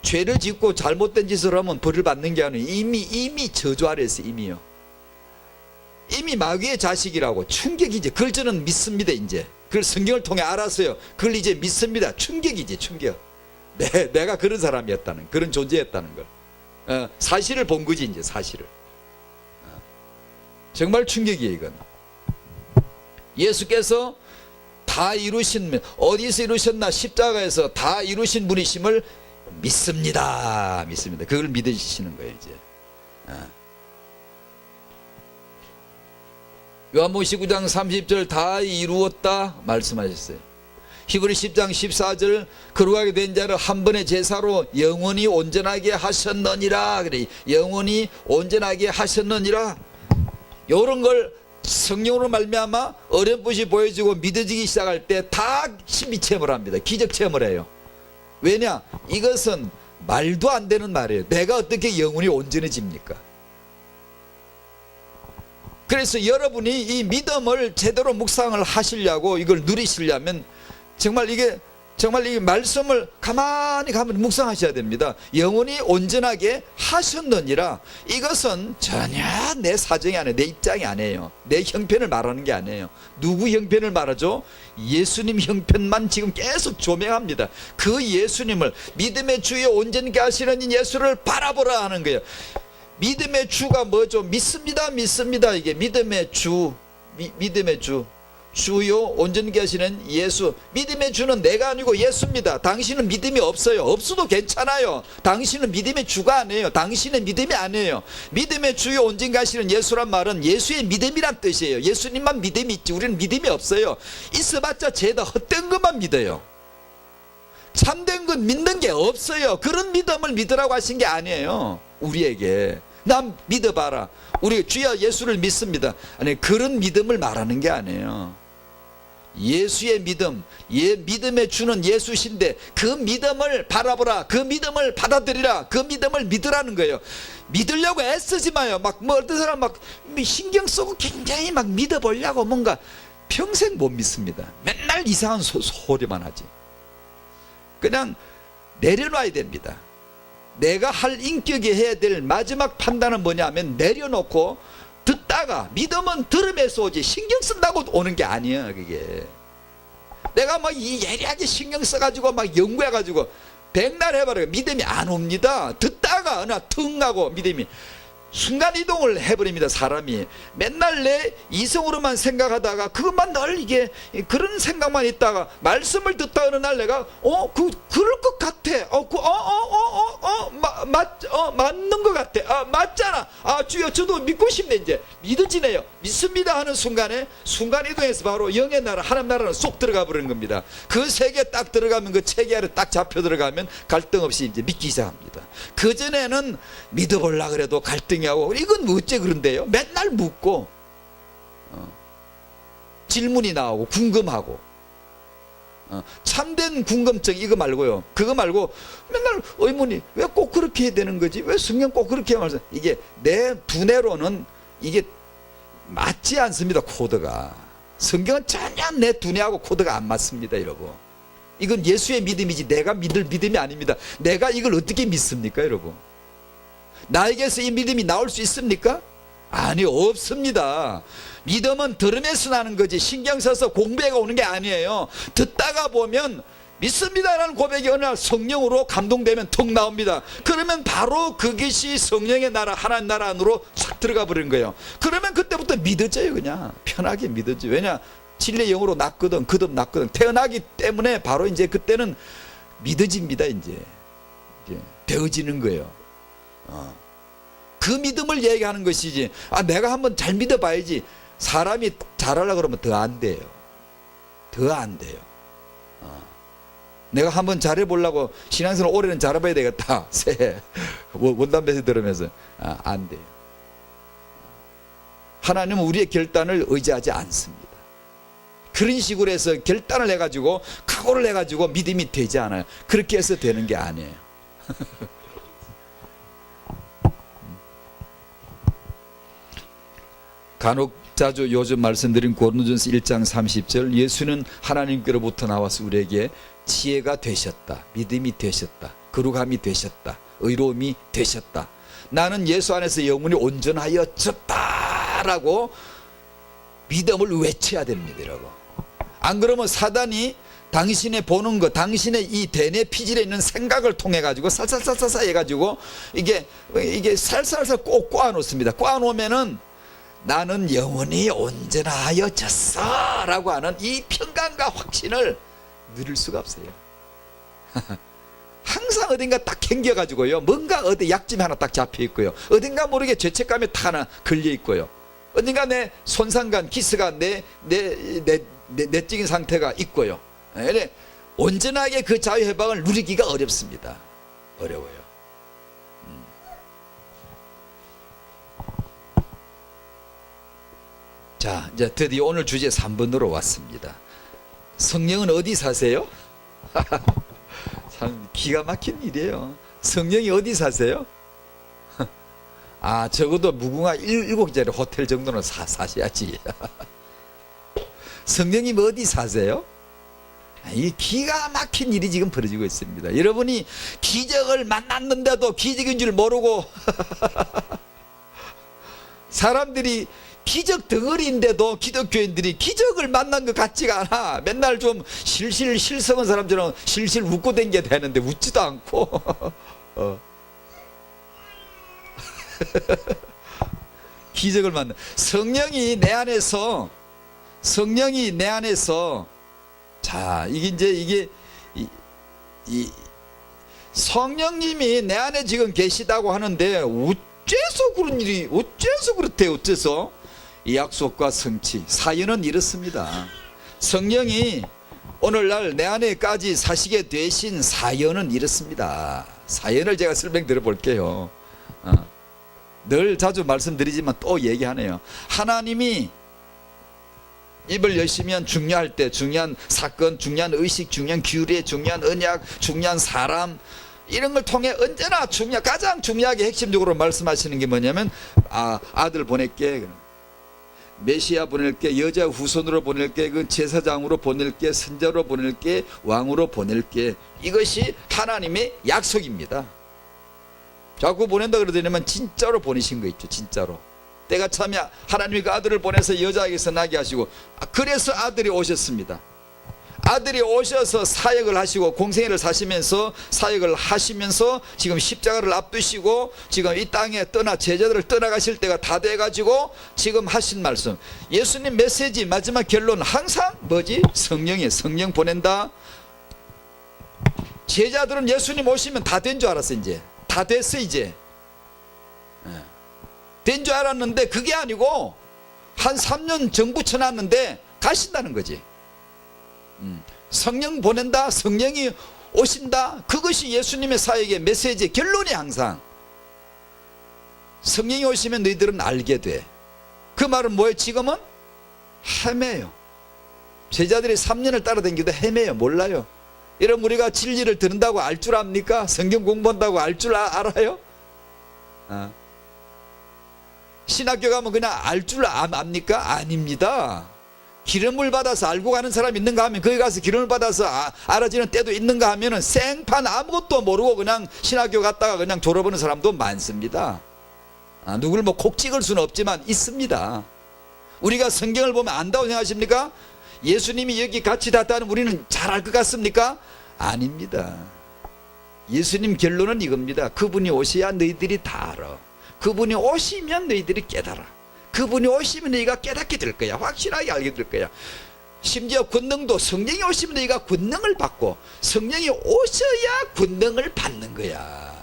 죄를 짓고 잘못된 짓을 하면 벌을 받는 게 아니에요. 이미 저주 아래 있어요. 이미요. 이미 마귀의 자식이라고. 충격이지. 그걸 저는 믿습니다. 이제 그걸 성경을 통해 알았어요. 그걸 이제 믿습니다. 충격이지. 충격. 내가 그런 사람이었다는, 그런 존재였다는 걸. 사실을 본 거지. 이제 사실을. 정말 충격이에요. 이건. 예수께서 다 이루신, 어디서 이루셨나? 십자가에서 다 이루신 분이심을 믿습니다. 믿습니다. 그걸 믿으시는 거예요. 이제 요한복음 19장 30절 다 이루었다 말씀하셨어요. 히브리 10장 14절 거룩하게 된 자를 한 번의 제사로 영원히 온전하게 하셨느니라. 그래. 영원히 온전하게 하셨느니라. 요런 걸 성령으로 말미암아 어렴풋이 보여지고 믿어지기 시작할 때 다 신비 체험을 합니다. 기적 체험을 해요. 왜냐? 이것은 말도 안 되는 말이에요. 내가 어떻게 영혼이 온전해집니까? 그래서 여러분이 이 믿음을 제대로 묵상을 하시려고 이걸 누리시려면 정말 이게 말씀을 가만히 묵상하셔야 됩니다. 영혼이 온전하게 하셨느니라. 이것은 전혀 내 사정이 아니에요. 내 입장이 아니에요. 내 형편을 말하는 게 아니에요. 누구 형편을 말하죠? 예수님 형편만 지금 계속 조명합니다. 그 예수님을, 믿음의 주여 온전케 하시는 예수를 바라보라 하는 거예요. 믿음의 주가 뭐죠? 믿습니다. 이게 믿음의 주, 믿음의 주. 주요 온전케 하시는 예수. 믿음의 주는 내가 아니고 예수입니다. 당신은 믿음이 없어요. 없어도 괜찮아요. 당신은 믿음의 주가 아니에요. 당신은 믿음이 아니에요. 믿음의 주요 온전케 하시는 예수란 말은 예수의 믿음이란 뜻이에요. 예수님만 믿음이 있지 우리는 믿음이 없어요. 있어봤자 죄다 헛된 것만 믿어요. 참된 건 믿는 게 없어요. 그런 믿음을 믿으라고 하신 게 아니에요. 우리에게 난 믿어봐라. 우리 주여 예수를 믿습니다. 아니, 그런 믿음을 말하는 게 아니에요. 예수의 믿음, 믿음의 주는 예수신데 그 믿음을 바라보라. 그 믿음을 받아들이라. 그 믿음을 믿으라는 거예요. 믿으려고 애쓰지 마요. 뭐 어떤 사람 신경 쓰고 굉장히 믿어보려고 뭔가 평생 못 믿습니다. 맨날 이상한 소리만 하지. 그냥 내려놔야 됩니다. 내가 할 인격이 해야 될 마지막 판단은 뭐냐면 내려놓고 듣다가, 믿음은 들음에서 오지 신경 쓴다고 오는 게 아니야. 그게 내가 이 예리하게 신경 써가지고 연구해가지고 백날 해봐라. 믿음이 안 옵니다. 듣다가 어느 퉁 하고 믿음이 순간이동을 해버립니다. 사람이 맨날 내 이성으로만 생각하다가 그것만 늘 이게 그런 생각만 있다가 말씀을 듣다 어느 날 내가 그럴 것 같아. 맞는 것 같아. 맞잖아. 주여 저도 믿고 싶네. 이제 믿어지네요. 믿습니다 하는 순간에 순간이동해서 바로 영의 나라 하나님 나라는 쏙 들어가 버리는 겁니다. 그 세계 딱 들어가면 그 체계 아래 딱 잡혀 들어가면 갈등 없이 이제 믿기 시작합니다. 그전에는 믿어보려고 그래도 갈등이 하고 이건 어째 그런데요? 맨날 묻고 질문이 나오고 궁금하고 참된 궁금증 이거 말고요. 그거 말고 맨날 의문이 왜 꼭 그렇게 해야 되는 거지? 왜 성경 꼭 그렇게 해야 말씀? 이게 내 두뇌로는 이게 맞지 않습니다. 코드가 성경은 전혀 내 두뇌하고 코드가 안 맞습니다. 여러분 이건 예수의 믿음이지 내가 믿을 믿음이 아닙니다. 내가 이걸 어떻게 믿습니까? 여러분 나에게서 이 믿음이 나올 수 있습니까? 아니 없습니다. 믿음은 들음에서 나는 거지 신경 써서 공부해가 오는 게 아니에요. 듣다가 보면 믿습니다라는 고백이 어느 날 성령으로 감동되면 턱 나옵니다. 그러면 바로 그것이 성령의 나라 하나님 나라 안으로 싹 들어가 버리는 거예요. 그러면 그때부터 믿어져요. 그냥 편하게 믿어져요. 왜냐 진리의 영으로 낳거든 거듭났거든 태어나기 때문에 바로 이제 그때는 믿어집니다. 이제 되어지는 거예요. 그 믿음을 얘기하는 것이지 내가 한번 잘 믿어봐야지. 사람이 잘하려고 그러면 더 안 돼요. 더 안 돼요. 내가 한번 잘해보려고 신앙생활 올해는 잘해봐야 되겠다. 새해 원단 메시지 들으면서 안 돼요. 하나님은 우리의 결단을 의지하지 않습니다. 그런 식으로 해서 결단을 해가지고 각오를 해가지고 믿음이 되지 않아요. 그렇게 해서 되는 게 아니에요. 간혹 자주 요즘 말씀드린 고린도전서 1장 30절 예수는 하나님께로부터 나와서 우리에게 지혜가 되셨다. 믿음이 되셨다. 거룩함이 되셨다. 의로움이 되셨다. 나는 예수 안에서 영혼이 온전하여졌다라고 믿음을 외쳐야 됩니다. 여러분. 안 그러면 사단이 당신의 보는 것, 당신의 이 대뇌 피질에 있는 생각을 통해 가지고 살살살살 해가지고 이게 살살살 꼭 꼬아놓습니다. 꼬아놓으면은 나는 영원히 온전하여졌어 라고 하는 이 평강과 확신을 누릴 수가 없어요. 항상 어딘가 딱 견겨가지고요 뭔가 어디 약점이 하나 딱 잡혀 있고요 어딘가 모르게 죄책감이 다 하나 걸려 있고요 어딘가 내 손상감 기스가 내적인 상태가 있고요 온전하게 그 자유해방을 누리기가 어렵습니다. 어려워요. 자, 이제 드디어 오늘 주제 3번으로 왔습니다. 성령은 어디 사세요? 참 기가 막힌 일이에요. 성령이 어디 사세요? 적어도 무궁화 7개짜리 호텔 정도는 사셔야지. 성령님 어디 사세요? 이 기가 막힌 일이 지금 벌어지고 있습니다. 여러분이 기적을 만났는데도 기적인 줄 모르고 사람들이 기적 덩어리인데도 기독교인들이 기적을 만난 것 같지가 않아. 맨날 좀 실성한 사람처럼 실실 웃고 댕겨야 되는데 웃지도 않고 기적을 만나. 성령이 내 안에서 자 이게 성령님이 내 안에 지금 계시다고 하는데 어째서 그런 일이 어째서 그렇대요. 어째서 이 약속과 성취 사연은 이렇습니다. 성령이 오늘날 내 안에까지 사시게 되신 사연은 이렇습니다. 사연을 제가 설명드려 볼게요. 늘 자주 말씀드리지만 또 얘기하네요. 하나님이 입을 여시면 중요할 때 중요한 사건, 중요한 의식, 중요한 규례, 중요한 언약, 중요한 사람 이런 걸 통해 언제나 가장 중요하게 핵심적으로 말씀하시는 게 뭐냐면 아들 보낼게, 메시아 보낼게, 여자 후손으로 보낼게, 그 제사장으로 보낼게, 선자로 보낼게, 왕으로 보낼게. 이것이 하나님의 약속입니다. 자꾸 보낸다 그러더니만 진짜로 보내신 거 있죠. 진짜로 때가 차면 하나님이 그 아들을 보내서 여자에게서 나게 하시고 그래서 아들이 오셨습니다. 아들이 오셔서 사역을 하시고 공생애를 사시면서 사역을 하시면서 지금 십자가를 앞두시고 지금 이 땅에 제자들을 떠나가실 때가 다 돼가지고 지금 하신 말씀, 예수님 메시지 마지막 결론 항상 뭐지? 성령이에요. 성령 보낸다. 제자들은 예수님 오시면 다 된 줄 알았어. 이제 다 됐어. 이제 된 줄 알았는데 그게 아니고 한 3년 정부 쳐놨는데 가신다는 거지. 성령 보낸다, 성령이 오신다. 그것이 예수님의 사역의 메시지의 결론이 항상. 성령이 오시면 너희들은 알게 돼. 그 말은 뭐예요? 지금은 헤매요. 제자들이 3년을 따라다니기도 헤매요. 몰라요. 여러분, 우리가 진리를 듣는다고 알 줄 압니까? 성경 공부한다고 알 줄 알아요? 신학교 가면 그냥 알 줄 압니까? 아닙니다. 기름을 받아서 알고 가는 사람이 있는가 하면 거기 가서 기름을 받아서 알아지는 때도 있는가 하면은 생판 아무것도 모르고 그냥 신학교 갔다가 그냥 졸업하는 사람도 많습니다. 누구를 뭐 콕 찍을 수는 없지만 있습니다. 우리가 성경을 보면 안다고 생각하십니까? 예수님이 여기 같이 닿다는 우리는 잘 알 것 같습니까? 아닙니다. 예수님 결론은 이겁니다. 그분이 오셔야 너희들이 다 알아. 그분이 오시면 너희들이 깨달아. 그분이 오시면 너희가 깨닫게 될 거야. 확실하게 알게 될 거야. 심지어 권능도 성령이 오시면 너희가 권능을 받고, 성령이 오셔야 권능을 받는 거야.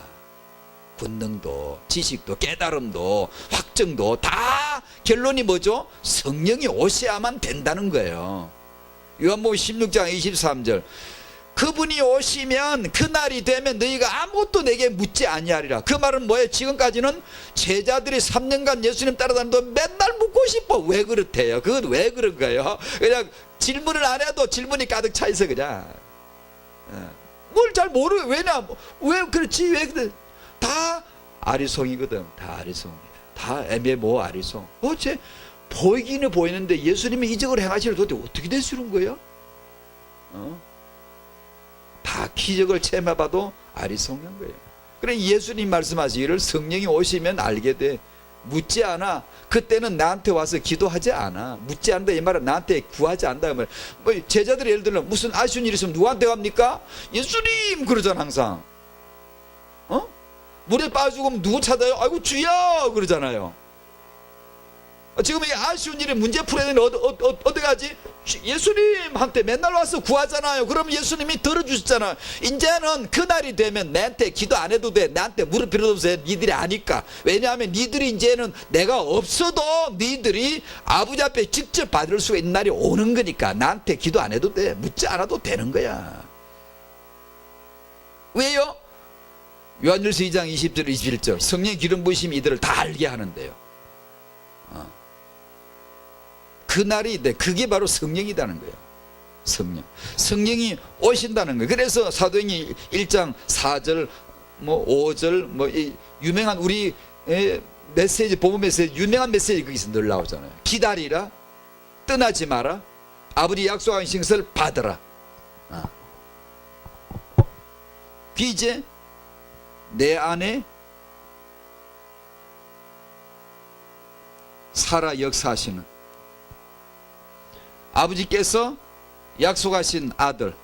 권능도, 지식도, 깨달음도, 확정도 다 결론이 뭐죠? 성령이 오셔야만 된다는 거예요. 요한복음 16장 23절, 그분이 오시면 그날이 되면 너희가 아무것도 내게 묻지 아니하리라. 그 말은 뭐예요? 지금까지는 제자들이 3년간 예수님 따라다니도 맨날 묻고 싶어. 왜 그렇대요? 그건 왜 그런 거예요? 그냥 질문을 안 해도 질문이 가득 차 있어. 그냥 뭘 잘 모르. 왜냐? 왜 그렇지? 왜 그래? 다 아리송이거든. 다 아리송이야. 다 애매모 아리송. 어째 보이기는 보이는데 예수님이 이적을 행하시는 도대체 어떻게 될 수 있는 거예요? 다 기적을 체험해봐도 아리송한 거예요. 그래 예수님 말씀하시기를 성령이 오시면 알게 돼. 묻지 않아. 그때는 나한테 와서 기도하지 않아. 묻지 않는다 이 말은 나한테 구하지 않는다 이 말. 뭐 제자들이 예를 들면 무슨 아쉬운 일이 있으면 누구한테 갑니까? 예수님 그러잖아 항상. 물에 빠지고 누구 찾아요? 아이고 주여 그러잖아요. 지금 이 아쉬운 일에 문제 풀어야 되는데 어디 가지? 예수님한테 맨날 와서 구하잖아요. 그럼 예수님이 들어주셨잖아요. 이제는 그날이 되면 나한테 기도 안 해도 돼. 나한테 물을 필요도 없어. 니들이 아니까. 왜냐하면 니들이 이제는 내가 없어도 니들이 아버지 앞에 직접 받을 수가 있는 날이 오는 거니까 나한테 기도 안 해도 돼. 묻지 않아도 되는 거야. 왜요? 요한일서 2장 20절 21절 성령의 기름 부으심이 이들을 다 알게 하는데요. 그날이 돼. 그게 바로 성령이라는 거예요. 성령이 오신다는 거예요. 그래서 사도행전 1장 4절 뭐 5절 뭐 이 유명한 우리 메시지 보복 메시지 유명한 메시지 거기서 늘 나오잖아요. 기다리라, 떠나지 마라, 아버지 약속하신 것을 받으라. 그 이제 내 안에 살아 역사하시는 아버지께서 약속하신 아들,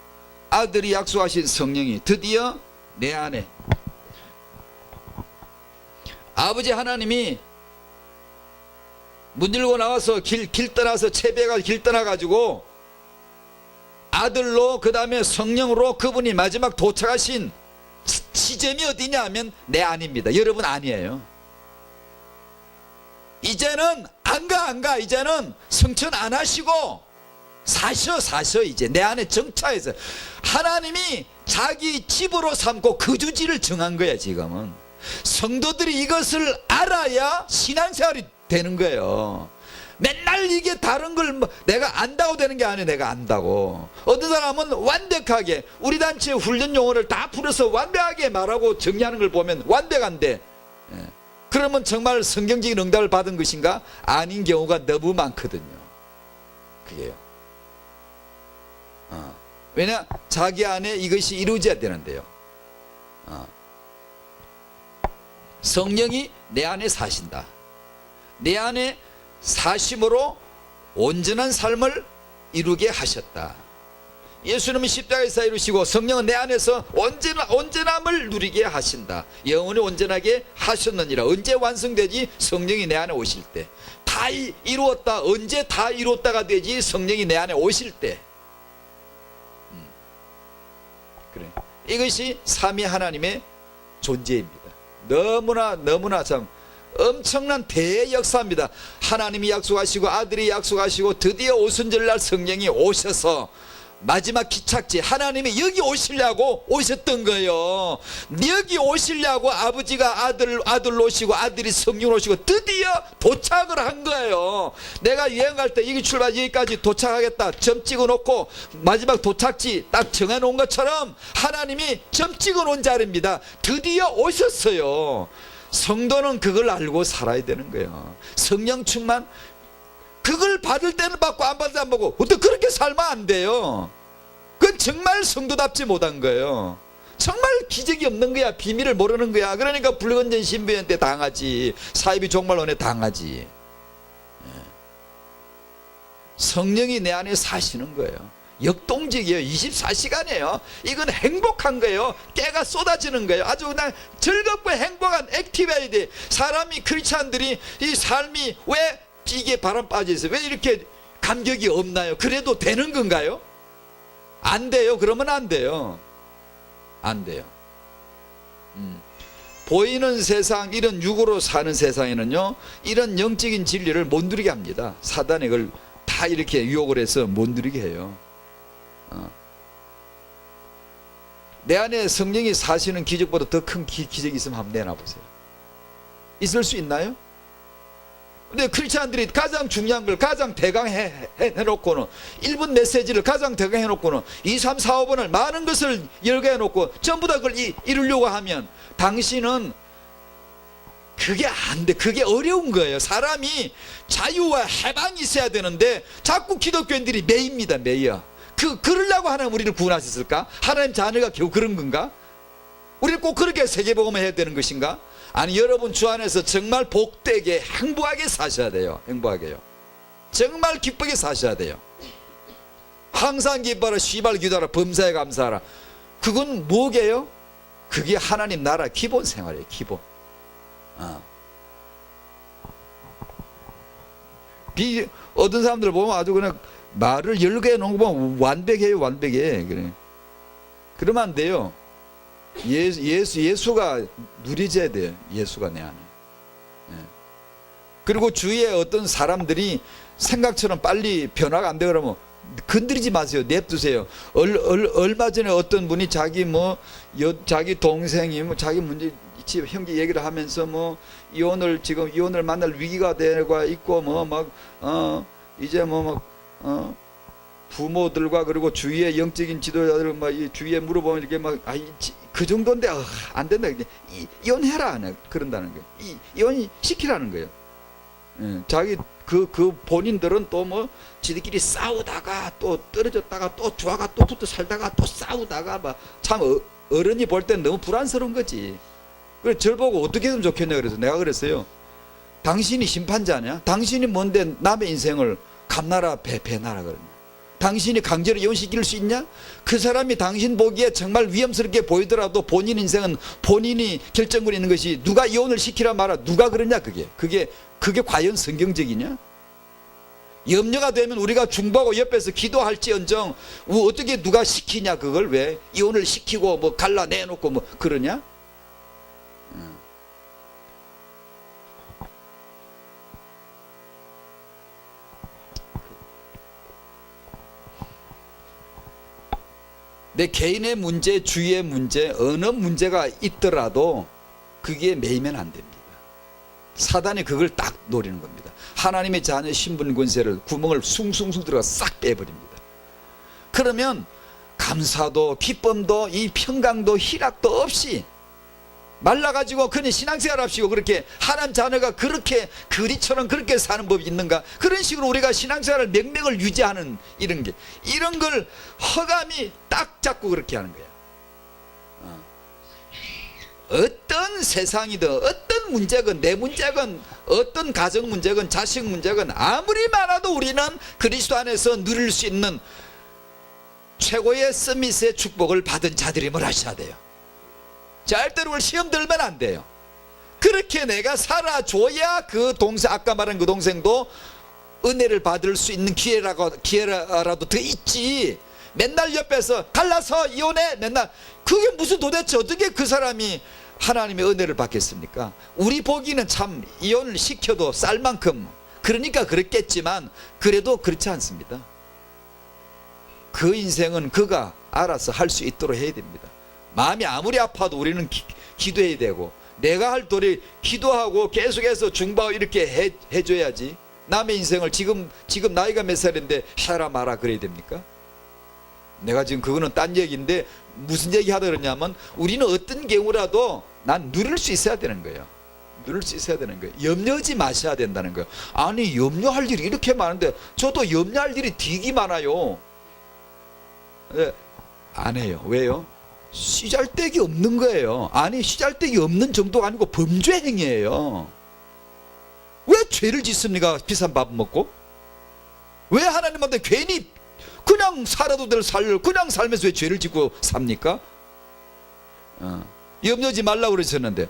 아들이 약속하신 성령이 드디어 내 안에, 아버지 하나님이 문 열고 나와서 길 떠나서 채배가 길 떠나가지고 아들로 그 다음에 성령으로 그분이 마지막 도착하신 시점이 어디냐 하면 내 안입니다. 여러분 아니에요. 이제는 안 가. 이제는 성천 안 하시고 사셔 이제 내 안에 정착해서 하나님이 자기 집으로 삼고 거주지를 정한 거야. 지금은 성도들이 이것을 알아야 신앙생활이 되는 거예요. 맨날 이게 다른 걸 내가 안다고 되는 게 아니에요. 내가 안다고. 어떤 사람은 완벽하게 우리 단체 훈련 용어를 다 풀어서 완벽하게 말하고 정리하는 걸 보면 완벽한데 그러면 정말 성경적인 응답을 받은 것인가? 아닌 경우가 너무 많거든요. 그게요. 왜냐? 자기 안에 이것이 이루어져야 되는데요. 성령이 내 안에 사신다. 내 안에 사심으로 온전한 삶을 이루게 하셨다. 예수님은 십자가에서 이루시고 성령은 내 안에서 온전함을 누리게 하신다. 영원히 온전하게 하셨느니라. 언제 완성되지? 성령이 내 안에 오실 때. 다 이루었다. 언제 다 이루었다가 되지? 성령이 내 안에 오실 때. 그래. 이것이 삼위 하나님의 존재입니다. 너무나 참 엄청난 대역사입니다. 하나님이 약속하시고 아들이 약속하시고 드디어 오순절날 성령이 오셔서 마지막 기착지, 하나님이 여기 오시려고 오셨던 거예요. 여기 오시려고 아버지가 아들 오시고 아들이 성령 오시고 드디어 도착을 한 거예요. 내가 여행 갈 때 여기 출발, 여기까지 도착하겠다 점 찍어 놓고 마지막 도착지 딱 정해 놓은 것처럼 하나님이 점 찍어 놓은 자리입니다. 드디어 오셨어요. 성도는 그걸 알고 살아야 되는 거예요. 성령 충만, 그걸 받을 때는 받고 안 받을 때는 안 받고 어떻게 그렇게 살면 안 돼요. 그건 정말 성도답지 못한 거예요. 정말 기적이 없는 거야. 비밀을 모르는 거야. 그러니까 불건전 신부한테 당하지, 사이비 종말론에 당하지. 성령이 내 안에 사시는 거예요. 역동적이에요. 24시간이에요. 이건 행복한 거예요. 깨가 쏟아지는 거예요. 아주 그냥 즐겁고 행복한 액티비티. 사람이, 크리스찬들이 이 삶이 왜 이게 바람 빠져 있어요? 왜 이렇게 감격이 없나요? 그래도 되는 건가요? 안 돼요. 그러면 안 돼요. 안 돼요. 보이는 세상, 이런 육으로 사는 세상에는요, 이런 영적인 진리를 못 누리게 합니다. 사단이 그걸 다 이렇게 유혹을 해서 못 누리게 해요. 내 안에 성령이 사시는 기적보다 더 큰 기적이 있으면 한번 내놔보세요. 있을 수 있나요? 근데 크리스찬들이 가장 중요한 걸 가장 대강해놓고는 1분 메시지를 가장 대강해놓고는 2, 3, 4, 5분을 많은 것을 열거해놓고 전부 다 그걸 이루려고 하면 당신은 그게 안 돼. 그게 어려운 거예요. 사람이 자유와 해방이 있어야 되는데 자꾸 기독교인들이 매입니다. 매여. 그러려고 하나님 우리를 구원하셨을까? 하나님 자녀가 겨우 그런 건가? 우리는 꼭 그렇게 세계복음을 해야 되는 것인가? 아니, 여러분 주 안에서 정말 복되게 행복하게 사셔야 돼요. 행복하게요. 정말 기쁘게 사셔야 돼요. 항상 기뻐하라, 시발 기도하라, 범사에 감사하라. 그건 뭐게요? 그게 하나님 나라 기본 생활이에요. 기본. 어떤 사람들 보면 아주 그냥 말을 열게 해놓은 거 보면 완벽해요. 완벽해. 그래. 그러면 안 돼요. 예수가 누리져야 돼요. 예수가 내 안에. 그리고 주위에 어떤 사람들이 생각처럼 빨리 변화가 안 되고 그러면 건드리지 마세요. 냅두세요. 얼마 전에 어떤 분이 자기 자기 동생이 자기 문제, 형제 얘기를 하면서 지금 이혼을 만날 위기가 되고 있고 이제 부모들과 그리고 주위의 영적인 지도자들 이 주위에 물어보면 이렇게 그 정도인데 안 된다. 이혼해라 그런다는 거예요. 이혼 시키라는 거예요. 자기 그 본인들은 또 지들끼리 싸우다가 또 떨어졌다가 또 좋아가 또 붙어 살다가 또 싸우다가 참 어른이 볼 땐 너무 불안스러운 거지. 그래서 저를 보고 어떻게 하면 좋겠냐 그래서 내가 그랬어요. 당신이 심판자냐? 당신이 뭔데 남의 인생을 감나라 배나라 그러냐? 당신이 강제로 이혼시킬 수 있냐? 그 사람이 당신 보기에 정말 위험스럽게 보이더라도 본인 인생은 본인이 결정권이 있는 것이 누가 이혼을 시키라 말아 누가 그러냐? 그게 과연 성경적이냐? 염려가 되면 우리가 중보하고 옆에서 기도할지언정 어떻게 누가 시키냐? 그걸 왜 이혼을 시키고 갈라내놓고 그러냐? 내 개인의 문제, 주위의 문제, 어느 문제가 있더라도 그게 매이면 안 됩니다. 사단이 그걸 딱 노리는 겁니다. 하나님의 자녀 신분 권세를 구멍을 숭숭숭 들어가 싹 빼버립니다. 그러면 감사도 기쁨도 이 평강도 희락도 없이 말라가지고 그냥 신앙생활 합시고 그렇게 하나님 자녀가 그렇게 그리처럼 그렇게 사는 법이 있는가? 그런 식으로 우리가 신앙생활을 명맥을 유지하는 이런 걸 허감이 딱 잡고 그렇게 하는 거야. 어떤 세상이든 어떤 문제건 내 문제건 어떤 가정 문제건 자식 문제건 아무리 많아도 우리는 그리스도 안에서 누릴 수 있는 최고의 서밋의 축복을 받은 자들이 뭘 하셔야 돼요? 절대로 시험 들면 안 돼요. 그렇게 내가 살아줘야 그 동생, 아까 말한 그 동생도 은혜를 받을 수 있는 기회라도 더 있지. 맨날 옆에서 갈라서 이혼해 맨날, 그게 무슨 도대체 어떻게 그 사람이 하나님의 은혜를 받겠습니까? 우리 보기는 참 이혼을 시켜도 쌀 만큼 그러니까 그렇겠지만 그래도 그렇지 않습니다. 그 인생은 그가 알아서 할 수 있도록 해야 됩니다. 마음이 아무리 아파도 우리는 기도해야 되고, 내가 할 도리 기도하고 계속해서 중보하고 이렇게 해줘야지. 남의 인생을 지금 나이가 몇 살인데 해라 마라 그래야 됩니까? 내가 지금 그거는 딴 얘기인데 무슨 얘기 하다 그러냐면, 우리는 어떤 경우라도 난 누릴 수 있어야 되는 거예요. 누릴 수 있어야 되는 거예요. 염려하지 마셔야 된다는 거예요. 아니 염려할 일이 이렇게 많은데 저도 염려할 일이 되게 많아요. 네, 안 해요. 왜요? 씨잘데기 없는 거예요. 아니 씨잘데기 없는 정도가 아니고 범죄 행위예요. 왜 죄를 짓습니까? 비싼 밥 먹고. 왜 하나님한테 괜히 그냥 살아도 될 삶을 그냥 살면서 왜 죄를 짓고 삽니까? 염려하지 말라고 그러셨는데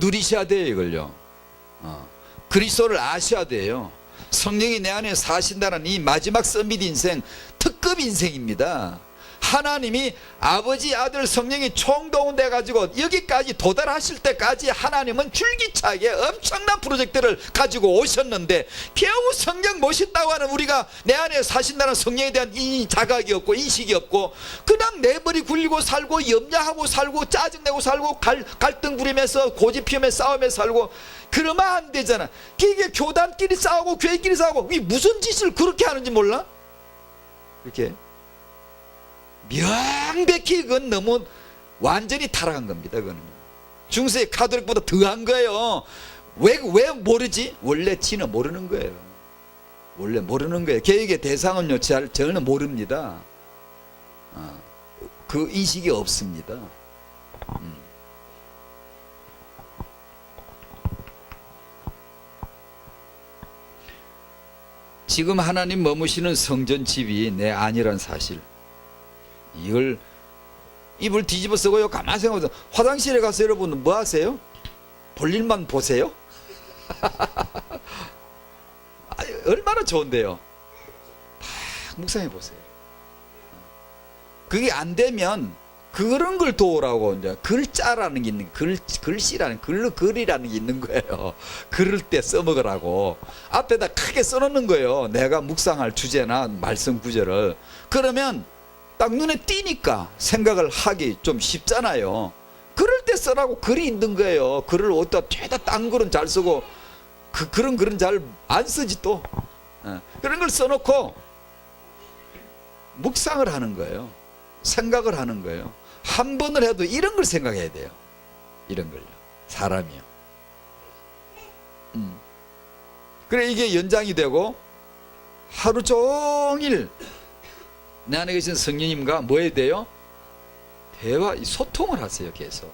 누리셔야 돼요. 이걸요. 그리스도를 아셔야 돼요. 성령이 내 안에 사신다는 이 마지막 서밋 인생, 특급 인생입니다. 하나님이 아버지, 아들, 성령이 총동원돼 가지고 여기까지 도달하실 때까지 하나님은 줄기차게 엄청난 프로젝트를 가지고 오셨는데, 겨우 성령 멋있다고 하는 우리가 내 안에 사신다는 성령에 대한 이 자각이 없고 인식이 없고 그냥 내 머리 굴리고 살고 염려하고 살고 짜증내고 살고 갈등 부리면서 고집 피우면서 싸우며 살고, 그러면 안 되잖아. 이게 교단끼리 싸우고 교회끼리 싸우고, 이 무슨 짓을 그렇게 하는지 몰라? 이렇게 명백히 그건 너무 완전히 타락한 겁니다. 그거는 중세 카톨릭보다 더한 거예요. 왜 모르지? 원래 지는 모르는 거예요. 원래 모르는 거예요. 개혁의 대상은요, 저는 모릅니다. 그 인식이 없습니다. 지금 하나님 머무시는 성전 집이 내 아니란 사실, 이걸 입을 뒤집어 쓰고요, 가만히 생각해보세요. 화장실에 가서 여러분 뭐 하세요? 볼일만 보세요? 얼마나 좋은데요. 다 묵상해 보세요. 그게 안 되면 그런 걸 도우라고, 이제 글자라는 게 있는, 글씨라는, 글이라는 게 있는 거예요. 그럴 때 써먹으라고 앞에다 크게 써놓는 거예요. 내가 묵상할 주제나 말씀 구절을. 그러면 딱 눈에 띄니까 생각을 하기 좀 쉽잖아요. 그럴 때 쓰라고 글이 있는 거예요. 글을 어디다 죄다 딴 글은 잘 쓰고 그런 글은 잘 안 쓰지 또. 그런 걸 써놓고 묵상을 하는 거예요. 생각을 하는 거예요. 한 번을 해도 이런 걸 생각해야 돼요. 이런 걸요. 사람이요. 그래 이게 연장이 되고 하루 종일 내 안에 계신 성령님과 뭐 해야 돼요? 소통을 하세요. 계속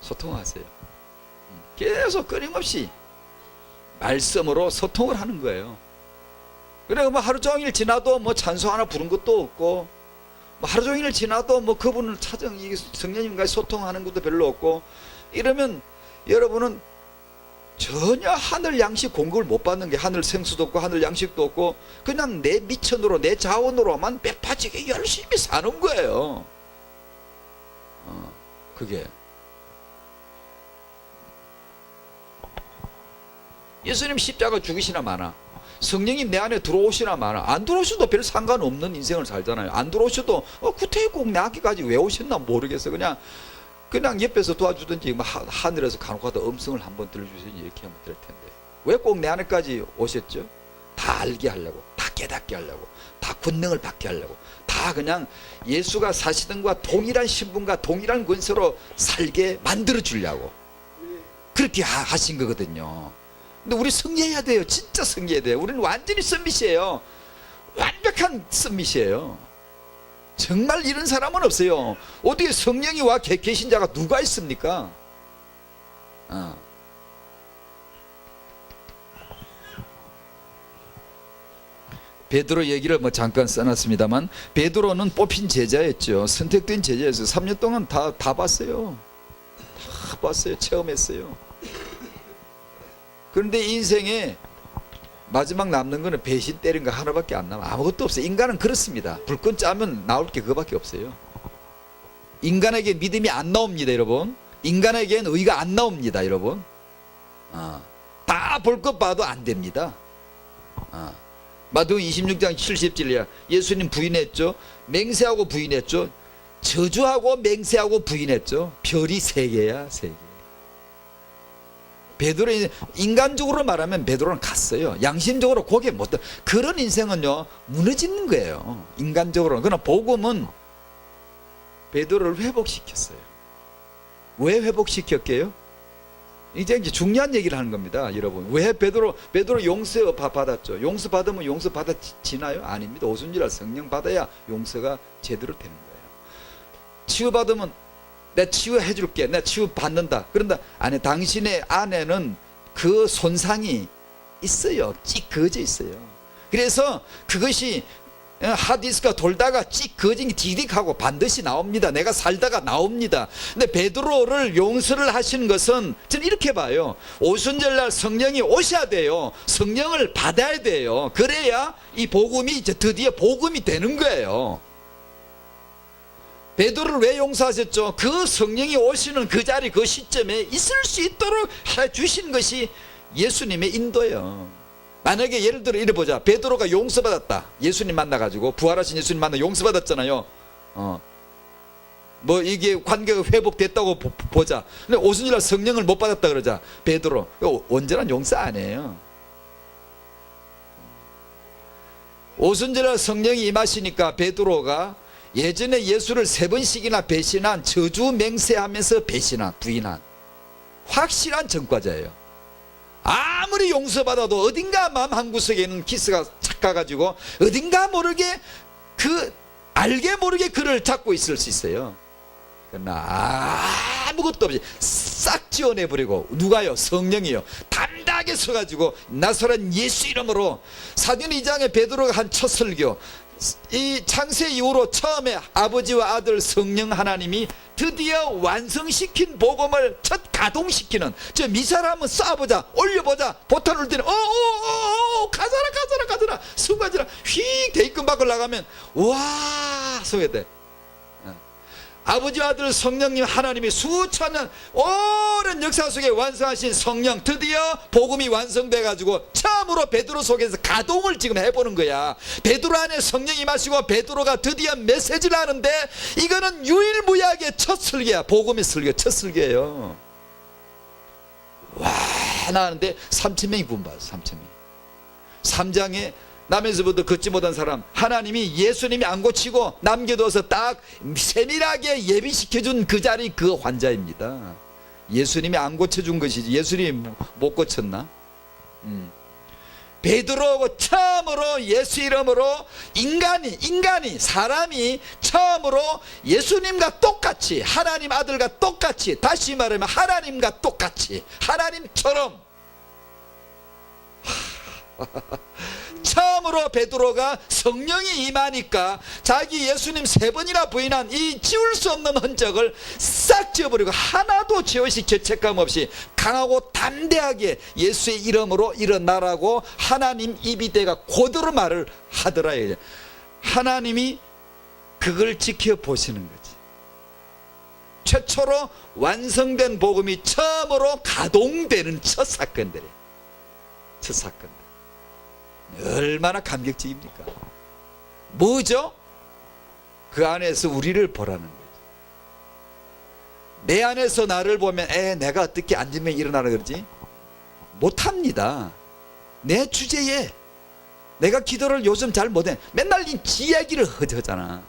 소통하세요. 계속 끊임없이 말씀으로 소통을 하는 거예요. 그래 뭐 하루 종일 지나도 뭐 찬송 하나 부른 것도 없고, 뭐 하루 종일 지나도 뭐 그분을 성령님과 소통하는 것도 별로 없고, 이러면 여러분은 전혀 하늘 양식 공급을 못 받는 게, 하늘 생수도 없고 하늘 양식도 없고 그냥 내 미천으로 내 자원으로만 빼빠지게 열심히 사는 거예요. 그게 예수님 십자가 죽이시나 마나, 성령님 내 안에 들어오시나 마나, 안 들어오셔도 별 상관없는 인생을 살잖아요. 안 들어오셔도 구태여 꼭 내 앞에까지 왜 오셨나 모르겠어. 그냥 옆에서 도와주든지 하늘에서 간혹가다 음성을 한번 들려주시니 이렇게 하면 될 텐데 왜 꼭 내 안에까지 오셨죠? 다 알게 하려고, 다 깨닫게 하려고, 다 권능을 받게 하려고, 다 그냥 예수가 사시던 것과 동일한 신분과 동일한 권세로 살게 만들어 주려고 그렇게 하신 거거든요. 근데 우리 승리해야 돼요. 진짜 승리해야 돼요. 우리는 완전히 썸밋이에요. 완벽한 썸밋이에요. 정말 이런 사람은 없어요. 어떻게 성령이 와 계신 자가 누가 있습니까? 베드로 얘기를 뭐 잠깐 써놨습니다만, 베드로는 뽑힌 제자였죠. 선택된 제자였어요. 3년 동안 다 봤어요. 다 봤어요. 체험했어요. 그런데 인생에 마지막 남는 거는 배신 때린 거 하나밖에 안 남아. 아무것도 없어요. 인간은 그렇습니다. 불끈 짜면 나올 게 그거밖에 없어요. 인간에게 믿음이 안 나옵니다, 여러분. 인간에게는 의가 안 나옵니다, 여러분. 다 볼 것 봐도 안 됩니다. 마태복음 26장 70절이야. 예수님 부인했죠. 맹세하고 부인했죠. 저주하고 맹세하고 부인했죠. 별이 3개야, 3개. 베드로, 인간적으로 말하면 베드로는 갔어요. 양심적으로 고개 못 들. 그런 인생은요 무너지는 거예요. 인간적으로는. 그러나 복음은 베드로를 회복시켰어요. 왜 회복시켰게요? 이제 중요한 얘기를 하는 겁니다, 여러분. 왜 베드로 용서 받았죠? 용서 받으면 용서 받아지나요? 아닙니다. 오순절날 성령 받아야 용서가 제대로 되는 거예요. 치유받으면 내가 치유해 줄게, 내가 치유 받는다. 그런다. 아니, 당신의 안에는 그 손상이 있어요. 찌그러져 있어요. 그래서 그것이 하디스크가 돌다가 찌그러진 게 디딕하고 반드시 나옵니다. 내가 살다가 나옵니다. 근데 베드로를 용서를 하시는 것은 저는 이렇게 봐요. 오순절날 성령이 오셔야 돼요. 성령을 받아야 돼요. 그래야 이 복음이 이제 드디어 복음이 되는 거예요. 베드로를 왜 용서하셨죠? 그 성령이 오시는 그 자리, 그 시점에 있을 수 있도록 해주신 것이 예수님의 인도예요. 만약에 예를 들어 이래 보자. 베드로가 용서받았다. 예수님 만나가지고, 부활하신 예수님 만나 용서받았잖아요. 뭐 이게 관계가 회복됐다고 보자. 근데 오순절날 성령을 못 받았다 그러자. 베드로 온전한 용서 안 해요. 오순절날 성령이 임하시니까 베드로가 예전에 예수를 3번씩이나 배신한, 저주 맹세하면서 배신한, 부인한 확실한 전과자예요. 아무리 용서받아도 어딘가 마음 한구석에는 기스가 착 가가지고 어딘가 모르게 알게 모르게 그를 잡고 있을 수 있어요. 그러나 아무것도 없이 싹 지워내버리고, 누가요? 성령이요. 담대하게 서가지고 나사렛 예수 이름으로. 사도행 2장에 베드로가 한 첫 설교, 이 창세 이후로 처음에 아버지와 아들 성령 하나님이 드디어 완성시킨 복음을 첫 가동시키는, 저 미사를 쏴보자, 올려보자, 보탄 올 때는 가자라 순간지라 휙 대입금 밖을 나가면 와 소개돼. 아버지와 아들 성령님 하나님이 수천 년 오랜 역사 속에 완성하신 성령, 드디어 복음이 완성돼 가지고 처음으로 베드로 속에서 가동을 지금 해보는 거야. 베드로 안에 성령이 마시고 베드로가 드디어 메시지를 하는데, 이거는 유일무이하게 첫 설교야. 복음의 설교, 첫 설교예요. 와 나는데 3,000명이 구원받았어. 3,000명. 3장에 남에서부터 걷지 못한 사람, 하나님이 예수님이 안 고치고 남겨둬서 딱 세밀하게 예비시켜준 그 자리, 그 환자입니다. 예수님이 안 고쳐준 것이지 예수님이 못 고쳤나? 베드로 처음으로 예수 이름으로 인간이 사람이 처음으로 예수님과 똑같이, 하나님 아들과 똑같이, 다시 말하면 하나님과 똑같이, 하나님처럼 처음으로 베드로가 성령이 임하니까 자기 예수님 3번이나 부인한 이 지울 수 없는 흔적을 싹 지워버리고, 하나도 죄의식 죄책감 없이 강하고 담대하게 예수의 이름으로 일어나라고 하나님 입이 대가 고대로 말을 하더라. 하나님이 그걸 지켜보시는 거지. 최초로 완성된 복음이 처음으로 가동되는 첫 사건들이에요. 첫 사건들. 얼마나 감격적입니까? 뭐죠? 그 안에서 우리를 보라는 거죠. 내 안에서 나를 보면 내가 어떻게 앉으면 일어나라 그러지? 못합니다. 내 주제에 내가 기도를 요즘 잘 못해. 맨날 지 이야기를 하잖아.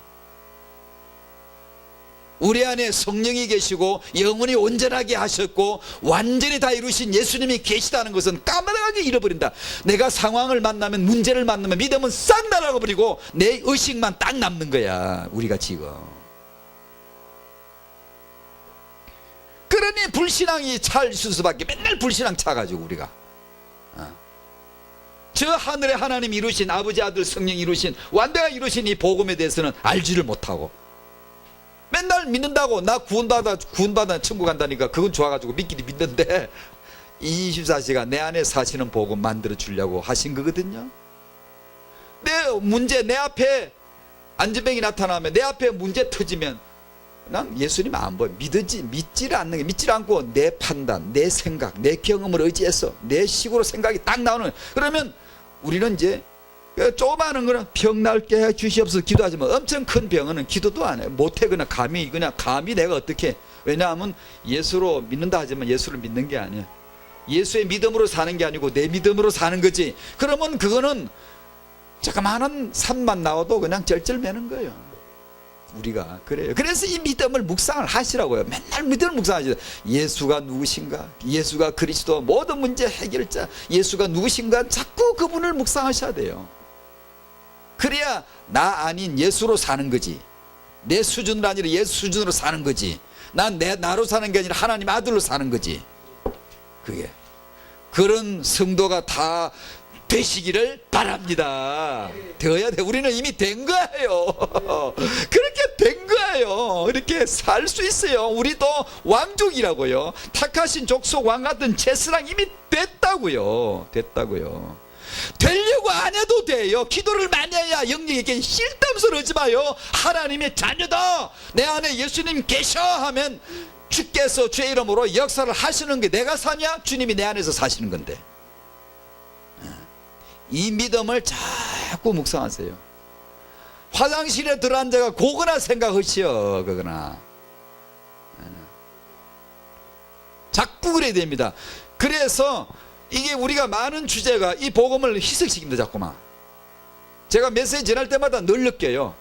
우리 안에 성령이 계시고 영혼이 온전하게 하셨고 완전히 다 이루신 예수님이 계시다는 것은 까마득하게 잃어버린다. 내가 상황을 만나면, 문제를 만나면 믿음은 싹 날아가버리고 내 의식만 딱 남는 거야, 우리가 지금. 그러니 불신앙이 찰 수밖에, 맨날 불신앙 차가지고 우리가 저 하늘에 하나님 이루신 아버지 아들 성령 이루신 완대가 이루신 이 복음에 대해서는 알지를 못하고 맨날 믿는다고 나 구원받아 천국 간다니까 그건 좋아가지고 믿기도 믿는데 24시간 내 안에 사시는 복음 만들어 주려고 하신 거거든요. 내 문제 내 앞에 안전병이 나타나면 내 앞에 문제 터지면 난 예수님 안 보여. 믿지를 않는 게 믿지를 않고 내 판단, 내 생각, 내 경험을 의지해서 내 식으로 생각이 딱 나오는. 그러면 우리는 이제 조그마한 거는 병 낫게 해 주시옵소서 기도하지만 엄청 큰 병은 기도도 안 해. 못해. 그냥 감히 내가 어떻게. 왜냐하면 예수로 믿는다 하지만 예수를 믿는 게 아니야. 예수의 믿음으로 사는 게 아니고 내 믿음으로 사는 거지. 그러면 그거는 조그마한 산만 나와도 그냥 쩔쩔매는 거예요. 우리가 그래요. 그래서 이 믿음을 묵상을 하시라고요. 맨날 믿음을 묵상하시죠. 예수가 누구신가? 예수가 그리스도 모든 문제 해결자. 예수가 누구신가? 자꾸 그분을 묵상하셔야 돼요. 그래야 나 아닌 예수로 사는 거지. 내 수준으로 아니라 예수 수준으로 사는 거지. 난 나로 사는 게 아니라 하나님 아들로 사는 거지. 그게 그런 성도가 다 되시기를 바랍니다. 되어야 돼. 우리는 이미 된 거예요. 그렇게 된 거예요. 이렇게 살 수 있어요. 우리도 왕족이라고요. 택하신 족속 왕 같은 제사랑 이미 됐다고요. 되려고 안 해도 돼요. 기도를 많이 해야 영령에게 실담소를 하지 마요. 하나님의 자녀다. 내 안에 예수님 계셔 하면 주께서 주의 이름으로 역사를 하시는 게 내가 사냐? 주님이 내 안에서 사시는 건데. 이 믿음을 자꾸 묵상하세요. 화장실에 들어앉아가 고거나 생각하시오. 그거나 자꾸 그래야 됩니다. 그래서 이게 우리가 많은 주제가 이 복음을 희석시킵니다. 자꾸만 제가 메시지 전할 때마다 늘 느껴요.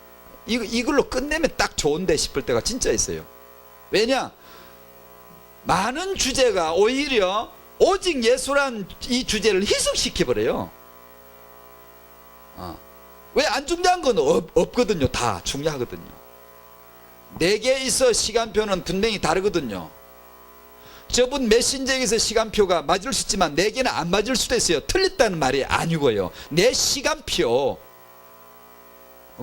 이걸로 끝내면 딱 좋은데 싶을 때가 진짜 있어요. 왜냐? 많은 주제가 오히려 오직 예수란 이 주제를 희석시켜버려요. 왜 안 중요한 건 없거든요. 다 중요하거든요. 내게 있어 시간표는 분명히 다르거든요. 저분 메신저에서 시간표가 맞을 수 있지만 내게는 안 맞을 수도 있어요. 틀렸다는 말이 아니고요. 내 시간표가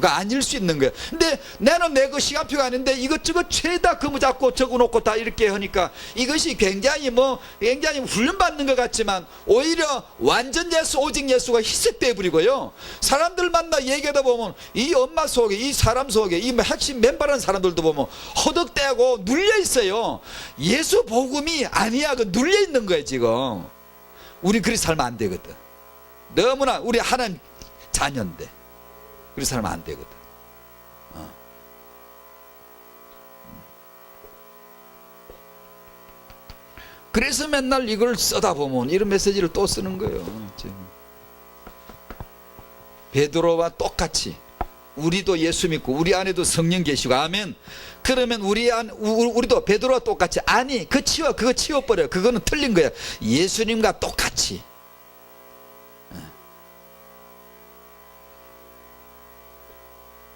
아닐 수 있는 거예요. 근데 나는 내 그 시간표가 아닌데 이것저것 죄다 그무 잡고 적어놓고 다 이렇게 하니까 이것이 굉장히 훈련받는 것 같지만 오히려 완전 예수 오직 예수가 희석되어 버리고요. 사람들 만나 얘기하다 보면 이 엄마 속에 이 사람 속에 이 핵심 멤버라는 사람들도 보면 허덕대고 눌려 있어요. 예수 복음이 아니야. 그 눌려 있는 거예요. 지금 우리 그렇게 살면 안 되거든. 너무나 우리 하나님 자녀인데 그렇게 살면 안 되거든. 그래서 맨날 이걸 쓰다 보면 이런 메시지를 또 쓰는 거예요. 지금. 베드로와 똑같이 우리도 예수 믿고 우리 안에도 성령 계시고 아멘. 그러면 우리도 베드로와 똑같이 아니 그거 치워버려. 그거는 틀린 거야. 예수님과 똑같이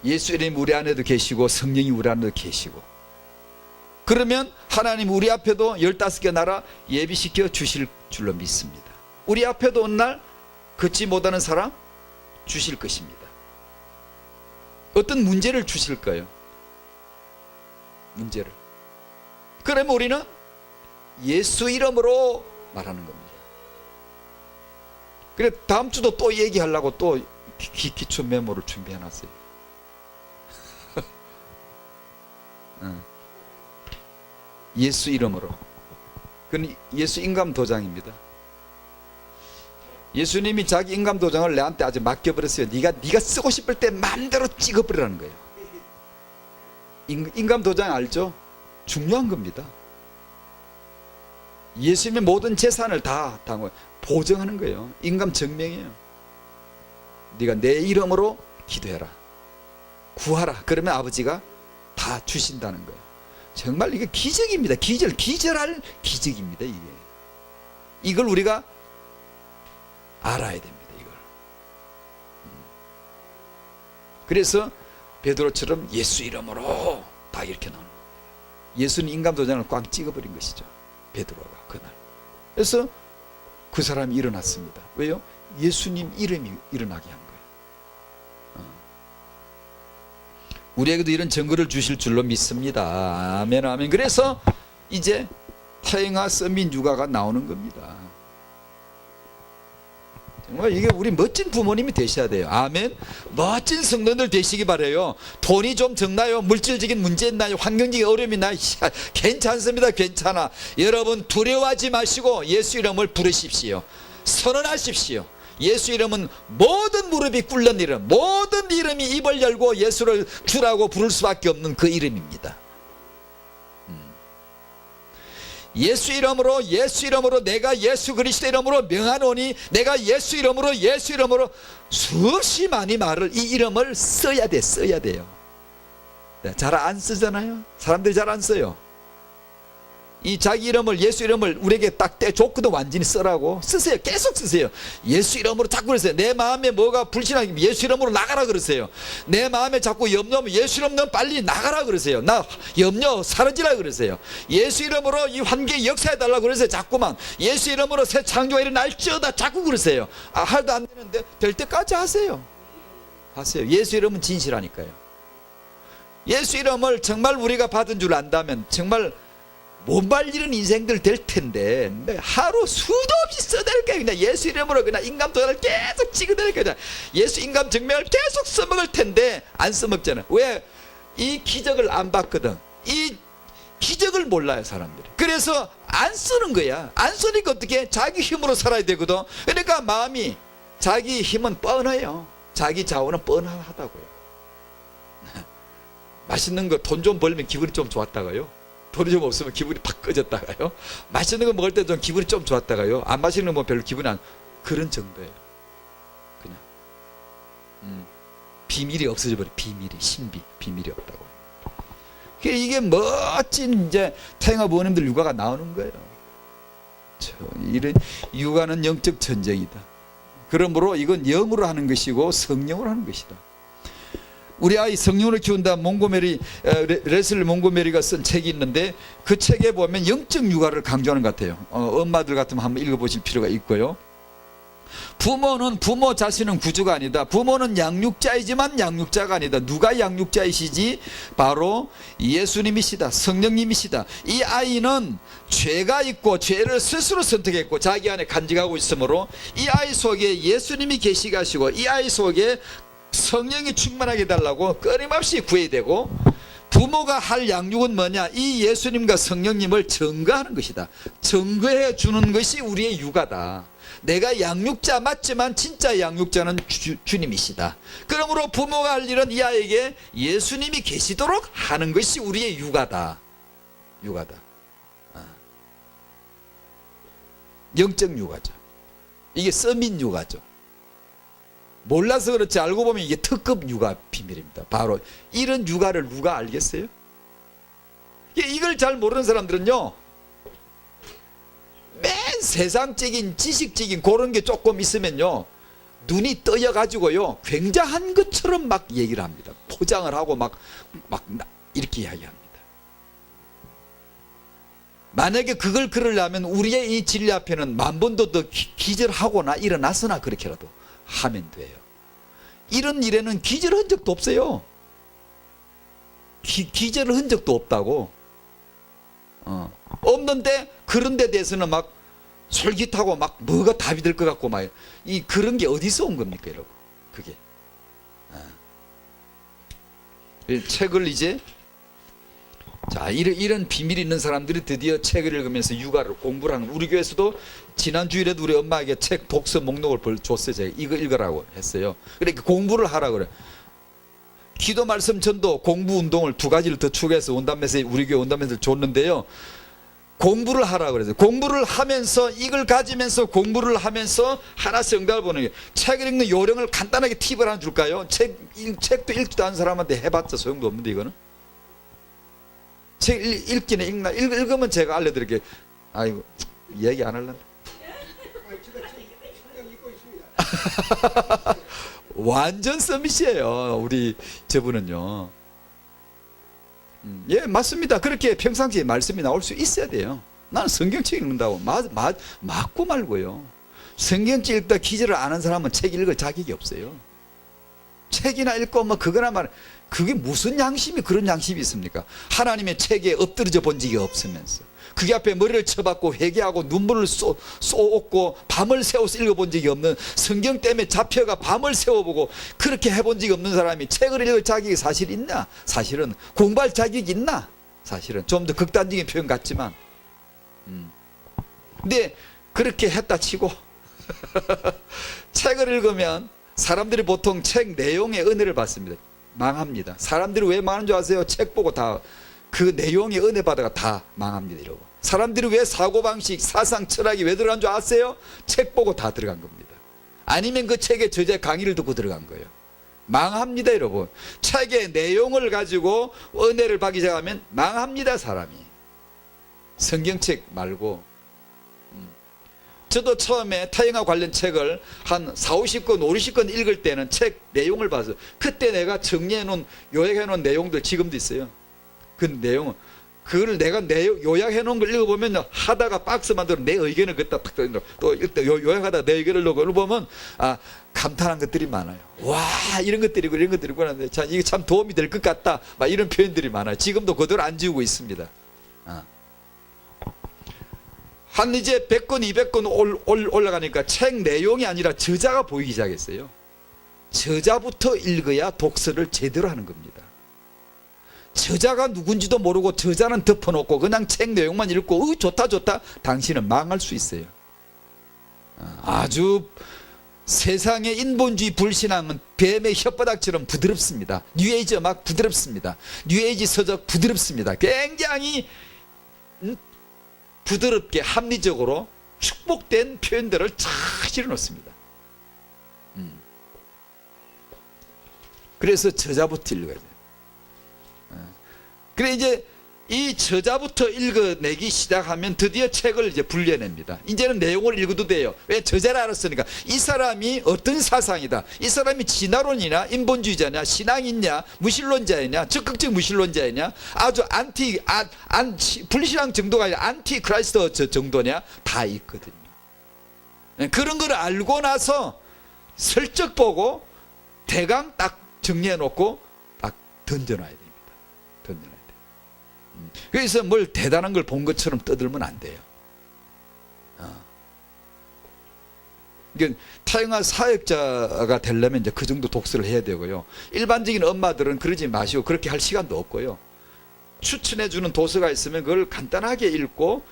예수님 우리 안에도 계시고 성령이 우리 안에도 계시고 그러면 하나님 우리 앞에도 15개 나라 예비시켜 주실 줄로 믿습니다. 우리 앞에도 어느 날 걷지 못하는 사람 주실 것입니다. 어떤 문제를 주실 거예요. 문제를. 그러면 우리는 예수 이름으로 말하는 겁니다. 그래 다음 주도 또 얘기하려고 또 기초 메모를 준비해 놨어요. 예수 이름으로. 그건 예수 인감 도장입니다. 예수님이 자기 인감 도장을 내한테 아주 맡겨버렸어요. 네가 쓰고 싶을 때 마음대로 찍어버리라는 거예요. 인감 도장 알죠? 중요한 겁니다. 예수님의 모든 재산을 다 보증하는 거예요. 인감 증명이에요. 네가 내 이름으로 기도해라. 구하라. 그러면 아버지가 다 주신다는 거예요. 정말 이게 기적입니다. 기절할 기적입니다. 이걸 우리가 알아야 됩니다. 이걸. 그래서 베드로처럼 예수 이름으로 다 이렇게 나오는 겁니다. 예수는 인감 도장을 꽝 찍어버린 것이죠. 베드로가 그날. 그래서 그 사람이 일어났습니다. 왜요? 예수님 이름이 일어나게 한 거예요. 우리에게도 이런 증거를 주실 줄로 믿습니다. 아멘, 아멘. 그래서 이제 태영아 서민 육아가 나오는 겁니다. 정말 이게 우리 멋진 부모님이 되셔야 돼요. 아멘. 멋진 성도들 되시기 바라요. 돈이 좀 적나요? 물질적인 문제 있나요? 환경적인 어려움이 있나요? 괜찮습니다. 괜찮아. 여러분 두려워하지 마시고 예수 이름을 부르십시오. 선언하십시오. 예수 이름은 모든 무릎이 꿇는 이름, 모든 이름이 입을 열고 예수를 주라고 부를 수밖에 없는 그 이름입니다. 예수 이름으로 내가 예수 그리스도 이름으로 명하노니, 내가 예수 이름으로 수없이 많이 말을, 이 이름을 써야 돼요. 잘 안 쓰잖아요. 사람들이 잘 안 써요. 이 자기 이름을, 예수 이름을 우리에게 딱 떼줬거든. 완전히 쓰라고. 쓰세요. 계속 쓰세요. 예수 이름으로 자꾸 그러세요. 내 마음에 뭐가 불신하면 예수 이름으로 나가라 그러세요. 내 마음에 자꾸 염려하면 예수 이름으로 빨리 나가라 그러세요. 나 염려 사라지라 그러세요. 예수 이름으로 이 환경에 역사해달라 그러세요. 자꾸만 예수 이름으로 새 창조가 일어날지어다 자꾸 그러세요. 하나도 안 되는데 될 때까지 하세요. 예수 이름은 진실하니까요. 예수 이름을 정말 우리가 받은 줄 안다면 정말 못 말리는 인생들 될 텐데, 하루 수도 없이 써댈 거예요. 그냥 예수 이름으로 그냥 인감 도장을 계속 찍어댈 거예요. 예수 인감 증명을 계속 써먹을 텐데 안 써먹잖아요. 왜? 이 기적을 안 봤거든. 이 기적을 몰라요 사람들이. 그래서 안 쓰는 거야. 안 쓰니까 어떻게? 자기 힘으로 살아야 되거든. 그러니까 마음이, 자기 힘은 뻔해요. 자기 자원은 뻔하다고요. 맛있는 거 돈 좀 벌면 기분이 좀 좋았다가요, 돈이 좀 없으면 기분이 팍 꺼졌다가요, 맛있는 거 먹을 때 좀 기분이 좀 좋았다가요, 안 마시는 거 뭐 별로 기분이 안, 그런 정도예요. 그냥 비밀이 없어져 버려. 비밀이 없다고. 이게 멋진 이제 태영아 부모님들 육아가 나오는 거예요. 이런 육아는 영적 전쟁이다. 그러므로 이건 영으로 하는 것이고 성령으로 하는 것이다. 우리 아이 성령으로 키운다, 레슬리 몽고메리가 쓴 책이 있는데, 그 책에 보면 영적 육아를 강조하는 것 같아요. 엄마들 같으면 한번 읽어보실 필요가 있고요. 부모 자신은 구주가 아니다. 부모는 양육자이지만 양육자가 아니다. 누가 양육자이시지? 바로 예수님이시다. 성령님이시다. 이 아이는 죄가 있고 죄를 스스로 선택했고 자기 안에 간직하고 있으므로 이 아이 속에 예수님이 계시게 하시고 이 아이 속에 성령이 충만하게 해달라고 끊임없이 구해야 되고, 부모가 할 양육은 뭐냐? 이 예수님과 성령님을 증거하는 것이다. 증거해 주는 것이 우리의 육아다. 내가 양육자 맞지만 진짜 양육자는 주님이시다. 그러므로 부모가 할 일은 이 아이에게 예수님이 계시도록 하는 것이 우리의 육아다. 영적 육아죠. 이게 서민 육아죠. 몰라서 그렇지 알고 보면 이게 특급 육아 비밀입니다. 바로 이런 육아를 누가 알겠어요? 이걸 잘 모르는 사람들은요, 맨 세상적인 지식적인 그런 게 조금 있으면요, 눈이 떠여가지고요 굉장한 것처럼 막 얘기를 합니다. 포장을 하고 막 이렇게 이야기합니다. 만약에 그걸 그러려면 우리의 이 진리 앞에는 만 번도 더 기절하거나 일어났으나 그렇게라도 하면 돼요. 이런 일에는 기절을 한 적도 없어요. 기절을 한 적도 없다고. 없는데 그런 데 대해서는 막 솔깃하고 막 뭐가 답이 될 것 같고 막 그런 게 어디서 온 겁니까 여러분? 그게 책을 이제 이런 비밀이 있는 사람들이 드디어 책을 읽으면서 육아를 공부를 하는, 우리 교회에서도 지난 주일에도 우리 엄마에게 책 독서 목록을 줬어요. 제가 이거 읽으라고 했어요. 그러니까 공부를 하라고 그래. 기도 말씀 전도 공부 운동을 두 가지를 더 추가해서 우리 교회 온담에서 줬는데요, 공부를 하라고 그래서 공부를 하면서 이걸 가지면서 공부를 하면서 하나씩 응답을 보는 게, 책을 읽는 요령을 간단하게 팁을 하나 줄까요? 책도 읽지도 않은 사람한테 해봤자 소용도 없는데, 이거는 책 읽기는 읽나? 읽으면 제가 알려드릴게요. 아이고 얘기 안 할란다. 완전 서밋이에요 우리 저분은요. 예, 맞습니다. 그렇게 평상시에 말씀이 나올 수 있어야 돼요. 나는 성경책 읽는다고 맞고 말고요. 성경책 읽다 기절을 안 한 사람은 책 읽을 자격이 없어요. 책이나 읽고 뭐 그거나 말, 그게 무슨 양심이 그런 양심이 있습니까? 하나님의 책에 엎드러져 본 적이 없으면서 그게 앞에 머리를 쳐박고 회개하고 눈물을 쏟고 밤을 새워서 읽어본 적이 없는, 성경 때문에 잡혀가 밤을 새워보고 그렇게 해본 적이 없는 사람이 책을 읽을 자격이 사실 있나? 사실은 공부할 자격이 있나? 사실은 좀 더 극단적인 표현 같지만 근데 그렇게 했다 치고 책을 읽으면 사람들이 보통 책 내용의 은혜를 받습니다. 망합니다. 사람들이 왜 망하는 줄 아세요? 책 보고 다 그 내용의 은혜 받아가 다 망합니다. 여러분, 사람들이 왜 사고방식, 사상, 철학이 왜 들어간 줄 아세요? 책 보고 다 들어간 겁니다. 아니면 그 책의 저자 강의를 듣고 들어간 거예요. 망합니다. 여러분, 책의 내용을 가지고 은혜를 받기 시작하면 망합니다. 사람이. 성경책 말고. 저도 처음에 타영과 관련 책을 한 40~50권, 50~50권 읽을 때는 책 내용을 봐서 그때 내가 정리해놓은, 요약해놓은 내용들 지금도 있어요. 그 내용은 그걸 내가 요약해놓은 걸 읽어보면 하다가 박스 만들어 내 의견을 그때 딱 또 요약하다 내 의견을 넣고 보면 감탄한 것들이 많아요. 와, 이런 것들이고 이런 것들이고 하는데 참 이게 참 도움이 될 것 같다, 막 이런 표현들이 많아요. 지금도 그대로 안 지우고 있습니다. 한 이제 100권, 200권 올라가니까 책 내용이 아니라 저자가 보이기 시작했어요. 저자부터 읽어야 독서를 제대로 하는 겁니다. 저자가 누군지도 모르고 저자는 덮어놓고 그냥 책 내용만 읽고 좋다 좋다, 당신은 망할 수 있어요. 아주 세상의 인본주의 불신앙은 뱀의 혓바닥처럼 부드럽습니다. 뉴에이지 음악 부드럽습니다. 뉴에이지 서적 부드럽습니다. 굉장히 부드럽게 합리적으로 축복된 표현들을 잘 실어놓습니다. 그래서 저자부터 읽어야 돼요. 그래 이제 이 저자부터 읽어내기 시작하면 드디어 책을 이제 분류해냅니다. 이제는 내용을 읽어도 돼요. 왜? 저자를 알았으니까. 이 사람이 어떤 사상이다, 이 사람이 진화론이냐, 인본주의자냐, 신앙이냐, 무신론자이냐, 적극적 무신론자이냐, 아주 불신앙 정도가 아니라 안티 크라이스트 정도냐, 다 있거든요. 그런 걸 알고 나서 슬쩍 보고 대강 딱 정리해놓고 딱 던져놔야 됩니다. 던져놔야 돼요. 그래서 뭘 대단한 걸 본 것처럼 떠들면 안 돼요. 그러니까 타영아 사역자가 되려면 이제 그 정도 독서를 해야 되고요. 일반적인 엄마들은 그러지 마시고 그렇게 할 시간도 없고요. 추천해주는 도서가 있으면 그걸 간단하게 읽고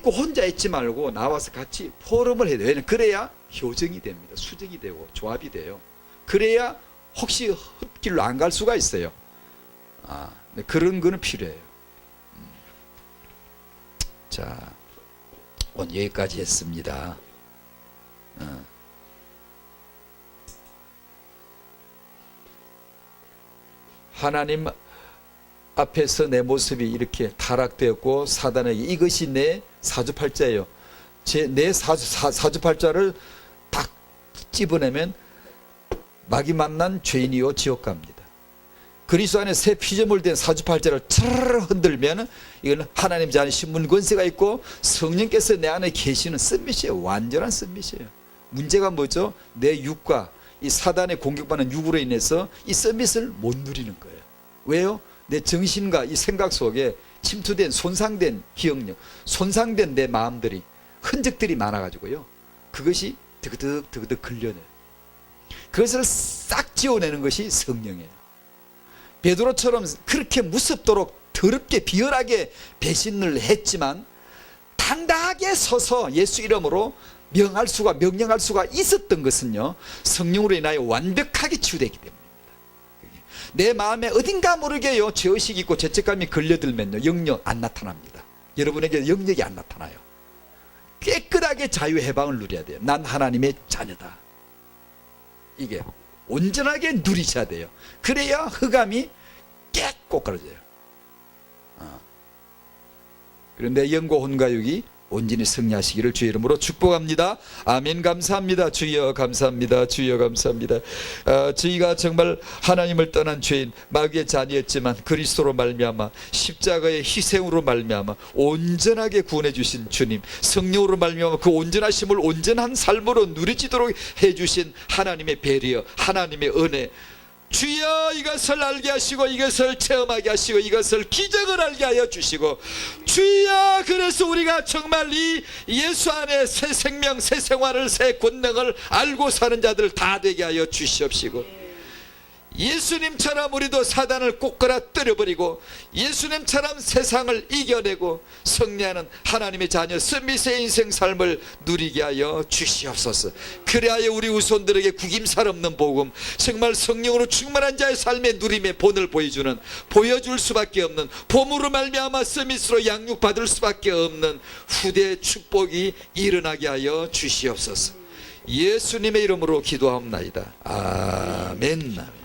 혼자 읽지 말고 나와서 같이 포럼을 해야 돼요. 왜냐하면 그래야 효정이 됩니다. 수정이 되고 조합이 돼요. 그래야 혹시 헛길로 안 갈 수가 있어요. 그런 거는 필요해요. 자, 오늘 여기까지 했습니다. 하나님 앞에서 내 모습이 이렇게 타락되었고 사단에게, 이것이 내 사주팔자예요. 내 사주팔자를 딱 집어내면 마귀 만난 죄인이요 지옥 갑니다. 그리스도 안에 새 피조물 된 사주팔자를 차르르 흔들면 이건 하나님 자 안에 신분 권세가 있고 성령께서 내 안에 계시는 썸밋이에요. 완전한 썸밋이에요. 문제가 뭐죠? 내 육과 이 사단의 공격받는 육으로 인해서 이 썸밋을 못 누리는 거예요. 왜요? 내 정신과 이 생각 속에 침투된 손상된 기억력, 손상된 내 마음들이, 흔적들이 많아가지고요. 그것이 드그득 걸려내요. 그것을 싹 지워내는 것이 성령이에요. 베드로처럼 그렇게 무섭도록 더럽게 비열하게 배신을 했지만 당당하게 서서 예수 이름으로 명령할 수가 있었던 것은요, 성령으로 인하여 완벽하게 치유되기 때문입니다. 내 마음에 어딘가 모르게요 죄의식이 있고 죄책감이 걸려들면요 영역 안 나타납니다. 여러분에게 영역이 안 나타나요. 깨끗하게 자유해방을 누려야 돼요. 난 하나님의 자녀다. 이게 온전하게 누리셔야 돼요. 그래야 흑암이 깨 꼬꾸라져요. 그런데 영과 혼과 육이 온전히 승리하시기를 주의 이름으로 축복합니다. 아멘. 감사합니다. 주여 감사합니다. 주여 감사합니다. 저희가 정말 하나님을 떠난 죄인 마귀의 자녀였지만 그리스도로 말미암아 십자가의 희생으로 말미암아 온전하게 구원해 주신 주님, 성령으로 말미암아 그 온전하심을 온전한 삶으로 누리지도록 해 주신 하나님의 배려, 하나님의 은혜, 주여 이것을 알게 하시고 이것을 체험하게 하시고 이것을 기적을 알게 하여 주시고, 주여 그래서 우리가 정말 이 예수 안에 새 생명 새 생활을 새 권능을 알고 사는 자들 다 되게 하여 주시옵시고, 예수님처럼 우리도 사단을 꼬꾸라뜨려버리고 예수님처럼 세상을 이겨내고 승리하는 하나님의 자녀 스미스의 인생 삶을 누리게 하여 주시옵소서. 그리하여 우리 후손들에게 구김살 없는 복음, 정말 성령으로 충만한 자의 삶의 누림의 본을 보여줄 수밖에 없는, 봄으로 말미암아 스미스로 양육받을 수밖에 없는 후대 축복이 일어나게 하여 주시옵소서. 예수님의 이름으로 기도하옵나이다. 아멘.